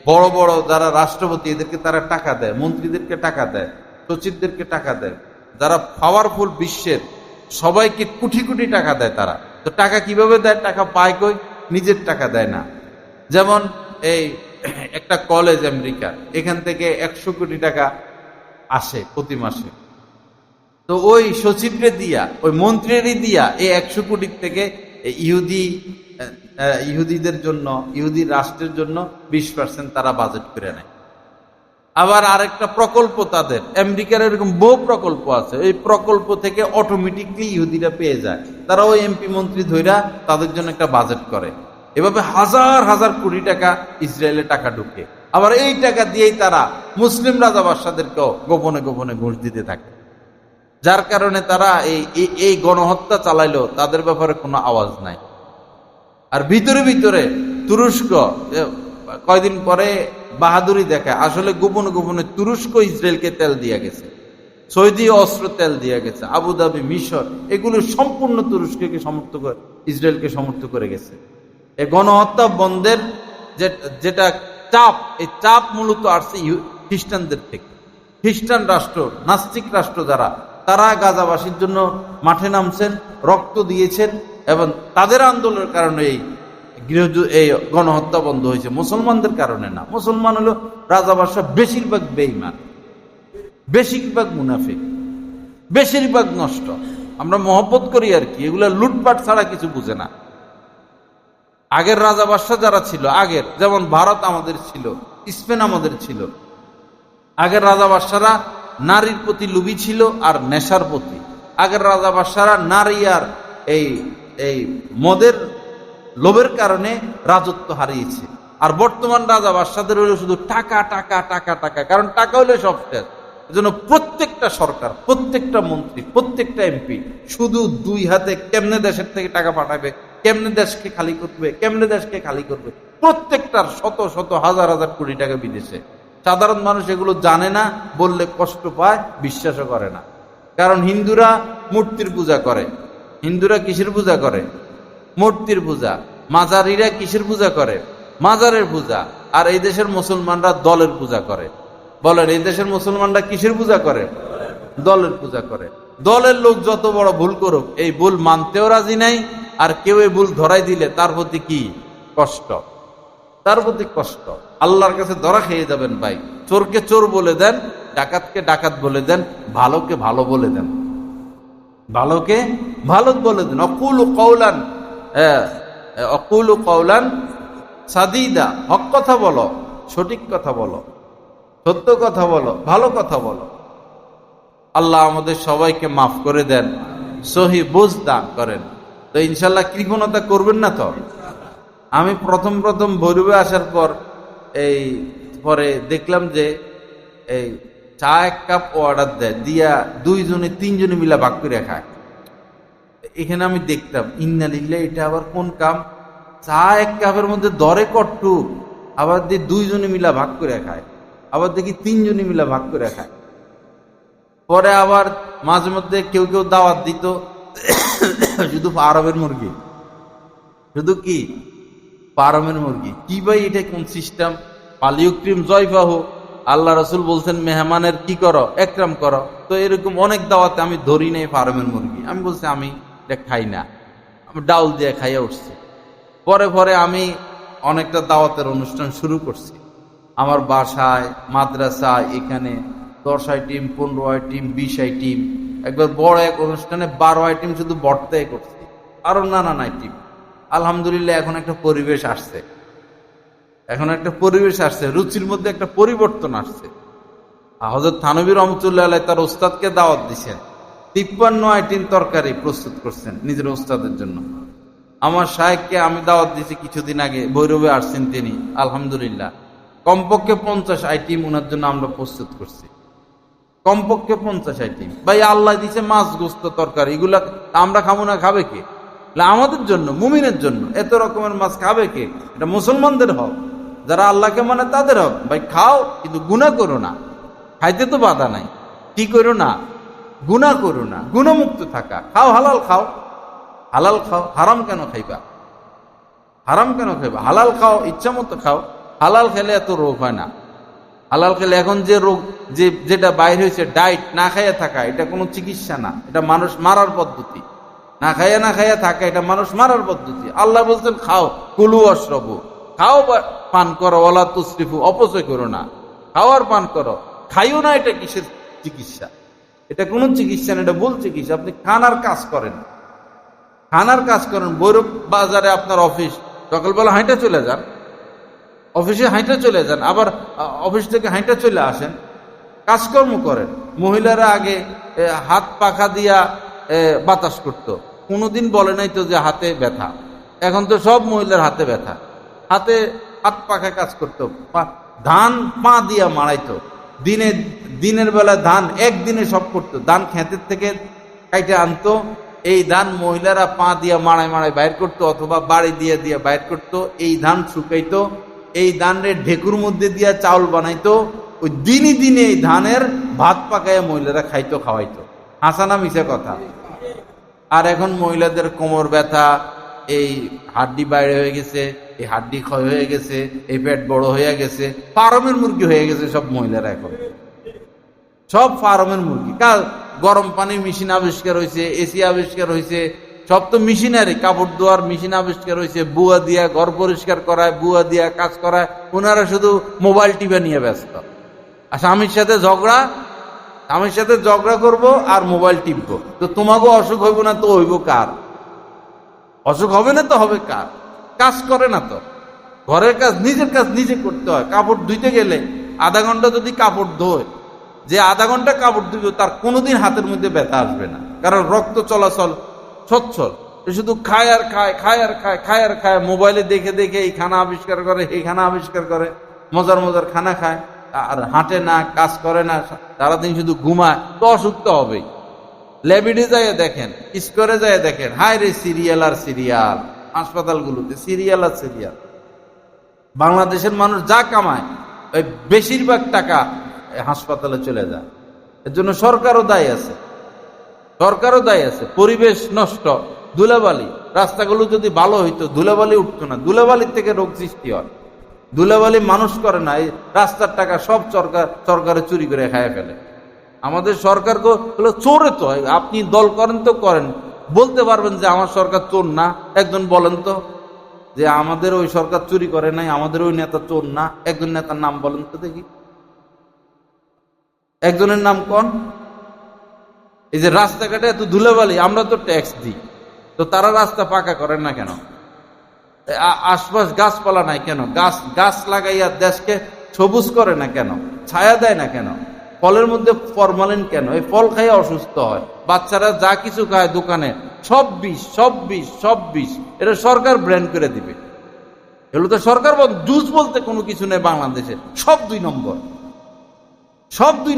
[SPEAKER 1] বড় বড় যারা রাষ্ট্রপতি এদেরকে তারা টাকা দেয়, মন্ত্রীদেরকে টাকা দেয়, সচিবদেরকে টাকা দেয়। যারা পাওয়ারফুল বিশ্বের সবাইকে কোটি কোটি টাকা দেয় তারা। তো টাকা কিভাবে দেয়? টাকা পায় কই? নিজের টাকা দেয় না। যেমন এই একটা কলেজ আমেরিকা, এখান থেকে 100 কোটি টাকা আসে প্রতি মাসে। তো ওই সচিবরে দিয়া, ওই মন্ত্রীরই দিয়া এই 100 কোটির থেকে ইহুদিদের জন্য, ইহুদি রাষ্ট্রের জন্য 20% তারা বাজেট করে নেয়। আবার আরেকটা প্রকল্প তাদের, আমেরিকার এরকম বহু প্রকল্প আছে, এই প্রকল্প থেকে অটোমেটিকলি ইহুদিরা পেয়ে যায়। তারা ওই এমপি মন্ত্রী ধইরা তাদের জন্য একটা বাজেট করে। এভাবে হাজার হাজার কোটি টাকা ইসরায়েলে টাকা ঢুকে। আবার এই টাকা দিয়েই তারা মুসলিম রাজা বাদশাদেরকেও গোপনে গোপনে ঘুষ দিতে থাকে। যার কারণে তারা এই গণহত্যা চালাইলো, তাদের ব্যাপারে কোনো আওয়াজ নাই। আর ভিতরে ভিতরে তুরস্ক কয়দিন পরে বাহাদুরি দেখায়, আসলে গোপনে গোপনে তুরস্ক ইসরায়েলকে তেল দিয়ে গেছে, সৌদি অস্ত্র তেল দিয়ে গেছে, আবুধাবি, মিশর, এগুলো সম্পূর্ণ তুরস্ককে সমর্থন করে, ইসরায়েলকে সমর্থন করে গেছে। এই গণহত্যা বন্ধের যেটা চাপ, এই চাপ মূলত আসছে খ্রিস্টানদের থেকে। খ্রিস্টান রাষ্ট্র, নাস্তিক রাষ্ট্র যারা, তারা গাজাবাসীর জন্য মাঠে নামছেন, রক্ত দিয়েছেন, এবং তাদের আন্দোলনের কারণে এই গণহত্যা বন্ধ হয়েছে, মুসলমানদের কারণে না। মুসলমান হলো রাজা বাদশাহ বেশিরভাগ বেঈমান, বেশিরভাগ মুনাফিক, বেশিরভাগ নষ্ট। আমরা মহব্বত করি আর কি, এগুলা লুটপাট ছাড়া কিছু বুঝে না। আগের রাজা বাদশাহ যারা ছিল, আগের যেমন ভারত আমাদের ছিল, স্পেন আমাদের ছিল, আগের রাজা বাদশাহরা নারীর প্রতি লোভী ছিল আর নেশার প্রতি। আগের রাজা বাদশাহরা নারী আর এই মদের লোভের কারণে রাজত্ব হারিয়েছে। আর বর্তমান রাজা বাদশাদের হলো শুধু টাকা টাকা টাকা টাকা, কারণ টাকা হলে সব শেষ। এজন্য প্রত্যেকটা সরকার, প্রত্যেকটা মন্ত্রী, প্রত্যেকটা এমপি শুধু দুই হাতে কেমনে দেশের থেকে টাকা পাঠাবে, কেমনে দেশকে খালি করবে, কেমনে দেশকে খালি করবে, প্রত্যেকটার শত শত হাজার হাজার কোটি টাকা বিদেশে। সাধারণ মানুষ এগুলো জানে না, বললে কষ্ট পায়, বিশ্বাসও করে না। কারণ হিন্দুরা মূর্তির পূজা করে। হিন্দুরা কিসের পূজা করে? মূর্তির পূজা। মাজারিরা কিসের পূজা করে? মাজারের পূজা। আর এই দেশের মুসলমানরা দলের পূজা করে। বলেন, এই দেশের মুসলমানরা কিসের পূজা করে? দলের পূজা করে। দলের লোক যত বড় ভুল করুক, এই ভুল মানতেও রাজি নাই। আর কেউ এই ভুল ধরাই দিলে তার প্রতি কি কষ্ট, তার প্রতি কষ্ট। আল্লাহর কাছে ধরা খেয়ে যাবেন ভাই। চোরকে চোর বলে দেন, ডাকাতকে ডাকাত বলে দেন, ভালোকে ভালো বলে দেন, ভালোকে ভালো বলে দেন। অকুলু কওলান সাদীদা, হক কথা বলো, সঠিক কথা বলো, সত্য কথা বলো, ভালো কথা বলো। আল্লাহ আমাদের সবাইকে মাফ করে দেন, সহি বুঝ দান করেন। তো ইনশাল্লাহ কৃপণতা করবেন না তো। আমি প্রথম ভৈরবে আসার পর পরে দেখলাম যে এই চা 1 কাপ অর্ডার দেয়, দিয়া 2 জনে 3 জনে মিলা ভাগ করে খায়। এখানে আমি দেখতাম ইন্না লিল্লাহ, এটা আবার কোন কাম? চা 1 কাপের মধ্যে দরে কট্টু, আবার দিয়ে 2 জনে মিলা ভাগ করে খায়, আবার দেখি 3 জনে মিলা ভাগ করে খায়। পরে আবার মাঝে মধ্যে কেউ কেউ দাওয়াত দিত শুধু ফার্মের মুরগি, শুধু কি ফার্মের মুরগি। কি ভাই, এটা কোন সিস্টেম? পালিউক্রিম জয়ফাহ, আল্লাহ রসুল বলছেন মেহমানের কি করো? একরাম করো। তো এরকম অনেক দাওয়াতে আমি ধরি নেই ফার্মের মুরগি। আমি বলছি আমি এটা খাই না, আমি ডাউল দিয়ে খাইয়া উঠছি। পরে পরে আমি অনেকটা দাওয়াতের অনুষ্ঠান শুরু করছি আমার বাসায়, মাদ্রাসায়, এখানে 10 আইটেম, 15 আইটেম, 20 আইটেম। একবার বড় এক অনুষ্ঠানে 12 আইটেম শুধু বর্তায় করছি, আরো নানান আইটেম। আলহামদুলিল্লাহ এখন একটা পরিবেশ আসছে, এখন একটা পরিবেশ আসছে, রুচির মধ্যে একটা পরিবর্তন আসছে। হযরত থানভী রহমাতুল্লাহ আলাইহি তার উস্তাদকে দাওয়াত দিয়েছেন, 53 আইটেম তরকারি প্রস্তুত করছেন নিজের উস্তাদের জন্য। আমার শায়েখকে আমি দাওয়াত দিয়েছি কিছুদিন আগে, ভৈরবে আসছেন তিনি। আলহামদুলিল্লাহ কমপক্ষে 50 আইটেম ওনার জন্য আমরা প্রস্তুত করছি, কমপক্ষে 50 আইটেম। ভাই আল্লাহ দিয়েছে মাছ, গোস্ত, তরকারি, এগুলা আমরা খাবো না, খাবে কে? আমাদের জন্য, মুমিনের জন্য এত রকমের মাছ খাবে কে? এটা মুসলমানদের হক, যারা আল্লাহকে মানে তাদের হক। ভাই খাও, কিন্তু গুনাহ করো না। খাইতে তো বাধা নাই, কি করো না? গুনাহ করো না, গুনাহমুক্ত থাকা। খাও, হালাল খাও, হালাল খাও। হারাম কেন খাইবা? হারাম কেন খাইবা? হালাল খাও, ইচ্ছা মতো খাও। হালাল খেলে এত রোগ হয় না। হালাল খেলে এখন যে রোগ, যেটা বাইর হয়েছে ডায়েট, না খাইয়া থাকা, এটা কোনো চিকিৎসা না, এটা মানুষ মারার পদ্ধতি। না খাইয়া থাকা, এটা মানুষ মারার পদ্ধতি। আল্লাহ বলছেন খাও, কুলু ওয়াশরাবু, খাও পান করো, ওয়ালা তুসরিফু, অপচয় করো না, খাও আর পান করো। খাইও না, এটা কিসের চিকিৎসা? এটা কোন চিকিৎসা না, এটা ভুল চিকিৎসা। আপনি খানার কাজ করেন, খানার কাজ করেন। ভৈরব বাজারে আপনার অফিস, সকালবেলা হাঁটা চলে যান, অফিসে হাঁটা চলে যান, আবার অফিস থেকে হাঁটা চলে আসেন, কাজকর্ম করেন। মহিলারা আগে হাত পাখা দিয়া বাতাস করত, কোনোদিন বলে নাই তো যে হাতে ব্যথা। এখন তো সব মহিলার হাতে ব্যথা, হাত পাখায় কাজ করতো। ধান পা দিয়া মারাইতো, দিনের বেলা ধান একদিনে সব করতো। ধান ক্ষেতের থেকে কাইটে আনতো, এই ধান মহিলারা পা দিয়া মারায় বাইর করতো, অথবা বাড়ি দিয়ে বাইর করতো। এই ধান শুকাইতো, এই ধানের ঢেকুর মধ্যে দিয়া চাউল বানাইতো, ওই দিনই দিনে এই ধানের ভাত পাকাইয়া মহিলারা খাইতো, খাওয়াইতো। হাসানা মিশা কথা? আর এখন মহিলাদের কোমর ব্যথা, এই হাড্ডি বাইরে হয়ে গেছে, এই হাড্ডি ক্ষয় হয়ে গেছে, এই পেট বড় হয়ে গেছে, ফার্মের মুরগি হয়ে গেছে সব মহিলারা এখন, সব ফার্মের মুরগি। গরম পানি মেশিন আবিষ্কার হয়েছে, এসি আবিষ্কার হয়েছে, সব তো মেশিনারি। কাপড় ধোয়ার মেশিন আবিষ্কার হয়েছে, বুয়া দিয়া ঘর পরিষ্কার করায়, বুয়া দিয়া কাজ করায়। ওনারা শুধু মোবাইল টিপে নিয়ে ব্যস্ত। আর স্বামীর সাথে ঝগড়া করবো আর মোবাইল টিপবো। তো তোমাকেও অসুখ হইব না তো হইব কার? অসুখ হবে না তো হবে কার? কাজ করে না তো। ঘরের কাজ, নিজের কাজ নিজে করতে হয়। কাপড় ধুইতে গেলে আধা ঘন্টা যদি কাপড় ধোয়, যে আধা ঘন্টা কাপড় ধুবে তার কোনোদিন হাতের মধ্যে ব্যথা আসবে না, কারণ রক্ত চলাচল সচ্ছল। শুধু খায় আর খায়, খায় আর খায়, খায় আর খায়। মোবাইলে দেখে দেখে এই খানা আবিষ্কার করে, এই খানা আবিষ্কার করে, মজার মজার খানা খায়, আর হাঁটে না, কাজ করে না, সারাদিন শুধু ঘুমায়, তো অসুখ তো হবেই। ল্যাবিডে যায় দেখেন, স্কোরে যায় দেখেন, হায় রে সিরিয়াল আর সিরিয়াল। হাসপাতালগুলোতে সিরিয়াল আর সিরিয়াল। বাংলাদেশের মানুষ যা কামায় ওই বেশিরভাগ টাকা হাসপাতালে চলে যায়। এর জন্য সরকারও দায়ী আছে। পরিবেশ নষ্ট, ধুলাবালি। রাস্তাগুলো যদি ভালো হইতো ধুলাবালি উঠতো না। ধুলাবালির থেকে রোগ সৃষ্টি হয়। ধুলাবালি মানুষ করে না, এই রাস্তার টাকা সব সরকারে চুরি করে খায় ফেলে। আমাদের সরকার হলো চোরে। তো আপনি দল করেন তো করেন, বলতে পারবেন যে আমার সরকার চোর না? একজন বলেন তো যে আমাদের ওই সরকার চুরি করে নাই, আমাদের ওই নেতা চোর না? একজন নেতার নাম বলেন তো দেখি, একজনের নাম কোন? এই যে রাস্তাঘাটে এত ধুলাবালি, আমরা তো ট্যাক্স দিই, তো তারা রাস্তা পাকা করেন না কেন? আশপাশ গাছপালা নাই কেন? গাছ লাগাইয়া দেশকে সবুজ করে না কেন? ছায়া দেয় না কেন? ফলের মধ্যে ফরমালিন কেন? এই ফল খাইয়া অসুস্থ হয়। বাচ্চারা যা কিছু খায় দোকানে সব বিষ। এটা সরকার ব্র্যান্ড করে দিবে। এগুলো তো সরকার জুস বলতে কোনো কিছু নেই বাংলাদেশে, সব 2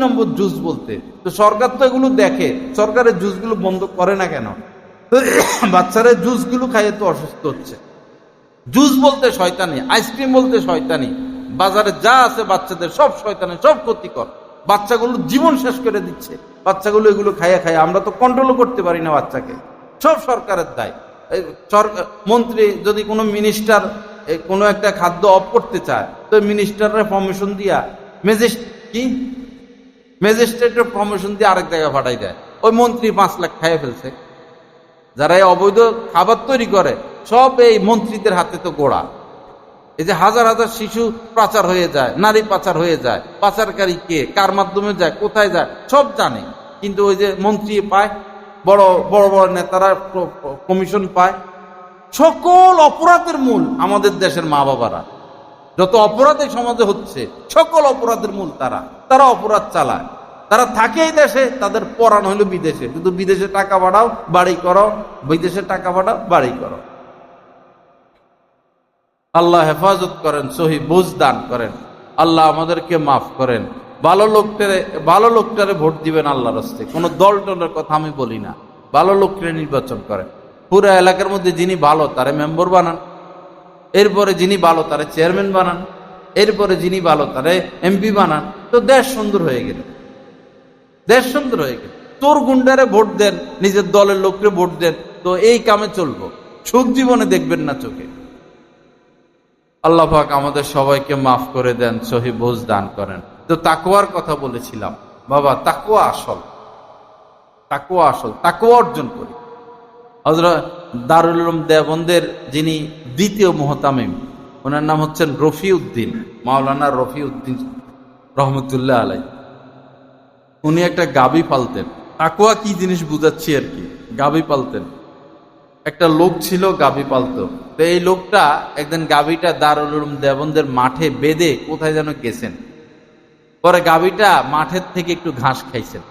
[SPEAKER 1] নম্বর জুস বলতে। তো সরকার তো এগুলো দেখে, সরকারের জুসগুলো বন্ধ করে না কেন? বাচ্চারা জুসগুলো খাইয়ে তো অসুস্থ হচ্ছে। জুস বলতে শয়তানি, আইসক্রিম বলতে শয়তানি, বাজারে যা আছে বাচ্চাদের সব শয়তানি, সব ক্ষতিকর। বাচ্চাগুলো জীবন শেষ করে দিচ্ছে। বাচ্চাগুলো এগুলো খাইয়া আমরা তো কন্ট্রোলও করতে পারি না বাচ্চাকে। সব সরকারের দায়। মন্ত্রী যদি কোনো মিনিস্টার কোনো একটা খাদ্য অফ করতে চায়, তো মিনিস্টারের পারমিশন দিয়া ম্যাজিস্ট্রেটের পারমিশন দিয়ে আরেক জায়গায় পাঠাই দেয়। ওই মন্ত্রী 5 লাখ খাইয়া ফেলছে। যারা এই অবৈধ খাবার তৈরি করে সব এই মন্ত্রীদের হাতে তো গোড়া। এই যে হাজার হাজার শিশু পাচার হয়ে যায়, নারী পাচার হয়ে যায়, পাচারকারী কে, কার মাধ্যমে যায়, কোথায় যায় সব জানে। কিন্তু ওই যে মন্ত্রী পায়, বড় বড় নেতারা কমিশন পায়। সকল অপরাধের মূল আমাদের দেশের মা বাবারা। যত অপরাধ এই সমাজে হচ্ছে সকল অপরাধের মূল তারা অপরাধ চালায়। তারা থাকে এই দেশে, তাদের পরাণ হইল বিদেশে। কিন্তু বিদেশে টাকা বাড়াও বাড়ি করো, বিদেশে টাকা বাড়াও বাড়ি করো। আল্লাহ হেফাজত করেন, সহি বুঝ দান করেন। আল্লাহ আমাদেরকে মাফ করেন। ভালো লোকটারে ভোট দিবেন আল্লাহর রাস্তে। কোনো দল টলের কথা আমি বলি না। ভালো লোককে নির্বাচন করেন। পুরো এলাকার মধ্যে যিনি ভালো তারে মেম্বার বানান, এরপরে যিনি ভালো তারে চেয়ারম্যান বানান, এরপরে যিনি ভালো তারে এমপি বানান। তো দেশ সুন্দর হয়ে গেল। তোর গুন্ডারে ভোট দেন, নিজের দলের লোককে ভোট দেন, তো এই কামে চলবো। সুখ জীবনে দেখবেন না চোখে। আল্লাহ পাক আমাদের সবাইকে মাফ করে দেন, সহি বুঝ দান করেন। তো তাকওয়ার কথা বলেছিলাম বাবা, তাকওয়া আসল, তাকওয়া অর্জন করি। হযরত দারুল উলুম দেওবন্দের যিনি দ্বিতীয় মুহতামিম, ওনার নাম হচ্ছেন রফিউদ্দিন, মাওলানা রফিউদ্দিন রহমতুল্লাহ আলাই। উনি একটা গাভী পালতেন। তাকওয়া কি জিনিস বুঝাচ্ছি আর কি। গাভী পালতেন। একটা লোক ছিল গাভী পালতো। তো এই লোকটা একদিন গাভীটা দারুল উলুম দেওবন্দের মাঠে বেঁধে কোথায় যেন গেছেন। পরে গাভীটা মাঠের থেকে একটু ঘাস খাইছেন।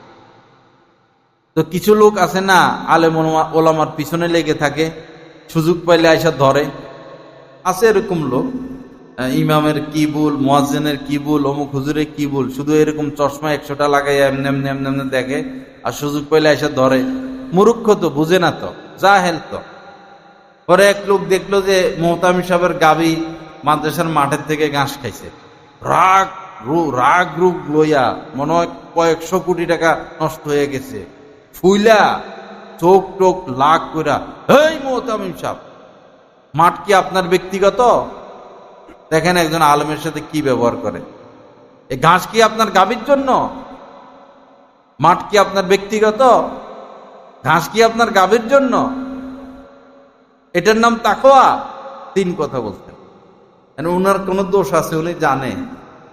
[SPEAKER 1] তো কিছু লোক আছে না, আলেম ওলামার পিছনে লেগে থাকে, সুযোগ পাইলে আইসা ধরে। আছে এরকম লোক, ইমামের কি ভুল, মুয়াজ্জিনের কি ভুল, অমুক হুজুরের কি ভুল, শুধু এরকম চশমা 100টা লাগাই এমনি দেখে, আর সুযোগ পাইলে আইসা ধরে। মূর্খ তো, বুঝে না তো, জাহেল তো। পরে এক লোক দেখলো যে মুহতামিম সাহেবের গাভী মাদ্রাসার মাঠের থেকে ঘাস খাইছে, রাগ রূপ লইয়া মনে হয় কয়েকশো কোটি টাকা নষ্ট হয়ে গেছে, ফুইলা চোখ টোক লাগ কইরা, এই মুহতামিম সাহেব, মাঠ কি আপনার ব্যক্তিগত? দেখেন একজন আলেমের সাথে কি ব্যবহার করে। এই ঘাস কি আপনার গাভীর জন্য? মাঠ কি আপনার ব্যক্তিগত? ঘাস কি আপনার গাভীর জন্য? এটার নাম তাকওয়া। 3 কথা বলতেন। উনার কোন দোষ আছে উনি জানে,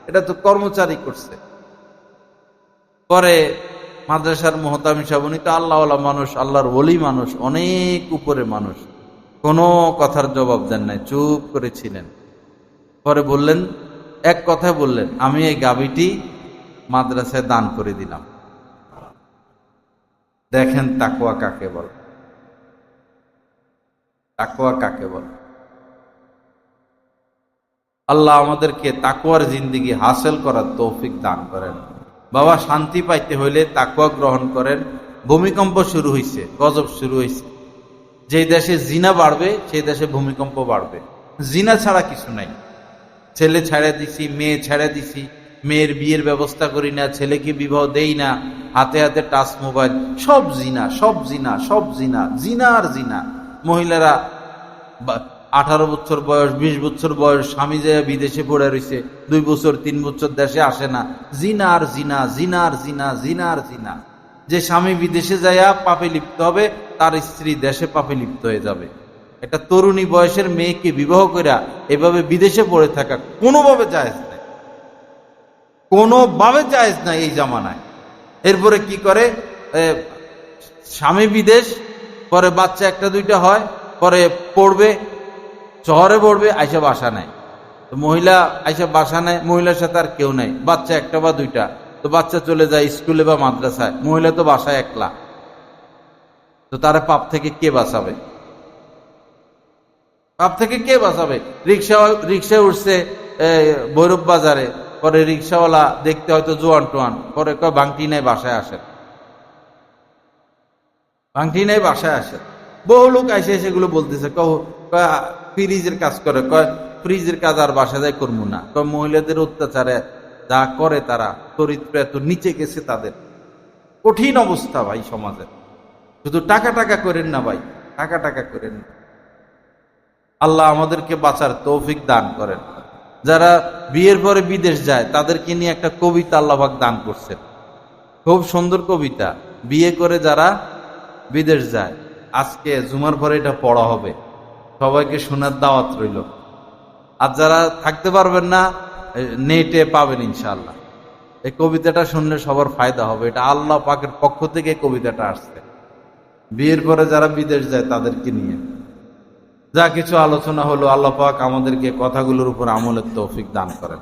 [SPEAKER 1] এটা তো কর্মচারী করছে। পরে মাদ্রাসার মুহতামিম সাহেব, উনি তো আল্লাহওয়ালা মানুষ, আল্লাহর ওলি মানুষ, অনেক উপরে মানুষ, কোনো কথার জবাব দেন নাই, চুপ করেছিলেন। পরে বললেন, এক কথা বললেন, আমি এই গাভীটি মাদ্রাসায় দান করে দিলাম। দেখেন তাকওয়া কাকে বলে, তাকওয়া কাকে বলে। আল্লাহ আমাদেরকে তাকওয়ার জিন্দেগি হাসিল করার তৌফিক দান করেন। বাবা, শান্তি পাইতে হইলে তাকওয়া গ্রহণ করেন। ভূমিকম্প শুরু হয়েছে, গজব শুরু হয়েছে। যে দেশে জিনা বাড়বে সেই দেশে ভূমিকম্প বাড়বে। জিনা ছাড়া কিছু নাই। ছেলে ছেড়ে দিছি, মেয়ে ছেড়ে দিছি, মেয়ের বিয়ের ব্যবস্থা করি না, ছেলেকে বিবাহ দেই না, হাতে হাতে টাচ মোবাইল, সব জিনা, সব জিনা, সব জিনা, জিনা আর জিনা। মহিলারা 18 বছর বয়স, 20 বছর বয়স, স্বামী যে বিদেশে পড়ে রয়েছে, 2 বছর 3 বছর দেশে আসে না, জিনা আর জিনা, জিনা আর জিনা, জিনা আর জিনা। যে স্বামী বিদেশে যাইয়া পাপে লিপ্ত হবে, তার স্ত্রী দেশে পাপে লিপ্ত হয়ে যাবে। একটা তরুণী বয়সের মেয়েকে বিবাহ কইরা এভাবে বিদেশে পড়ে থাকা কোনোভাবে জায়েজ নাই, কোনোভাবে জায়েজ নাই এই জামানায়। এরপরে কি করে, স্বামী বিদেশ, পরে বাচ্চা 1-2টা হয়, পরে পড়বে, শহরে পড়বে, আইসা বাসা নেয়। তো মহিলা আইসা বাসা নেয়, মহিলার সাথে আর কেউ নাই, বাচ্চা 1টা বা 2টা। তো বাচ্চা চলে যায় স্কুলে বা মাদ্রাসায়, মহিলা তো বাসায় একলা। তো তারা পাপ থেকে কে বাঁচাবে? পাপ থেকে কে বাঁচাবে? রিক্সায় উঠছে ভৈরব বাজারে, পরে রিক্সাওয়ালা দেখতে হয়তো জোয়ান টোয়ান, পরে কয় বাংটি নেই বাসায় আসে, বাংটি নেই বাসায় আসে। বহু লোক এসে সেগুলো বলতেছে, ফ্রিজের কাজ করে, কয় ফ্রিজের কাজ আর বাসা যায় করবো না। মহিলাদের অত্যাচারে যা করে তারা, চরিত্র এত নিচে গেছে তাদের, কঠিন অবস্থা ভাই সমাজের। শুধু টাকা টাকা করেন না ভাই, টাকা টাকা করেন না। আল্লাহ আমাদেরকে বাঁচার তৌফিক দান করেন। যারা বিয়ের পরে বিদেশ যায় তাদেরকে নিয়ে একটা কবিতা আল্লাহ পাক দান করছেন, খুব সুন্দর কবিতা। বিয়ে করে যারা বিদেশ যায়, আজকে জুমার পরে এটা পড়া হবে, সবাইকে শোনার দাওয়াত রইল। আর যারা থাকতে পারবেন না, নেটে পাবেন ইনশাআল্লাহ। এই কবিতাটা শুনলে সবার ফায়দা হবে। এটা আল্লাহ পাকের পক্ষ থেকে কবিতাটা আসছে, বিয়ের পরে যারা বিদেশ যায় তাদেরকে নিয়ে। যা কিছু আলোচনা হলো, আল্লাহ পাক আমাদেরকে কথাগুলোর উপর আমলের তৌফিক দান করেন।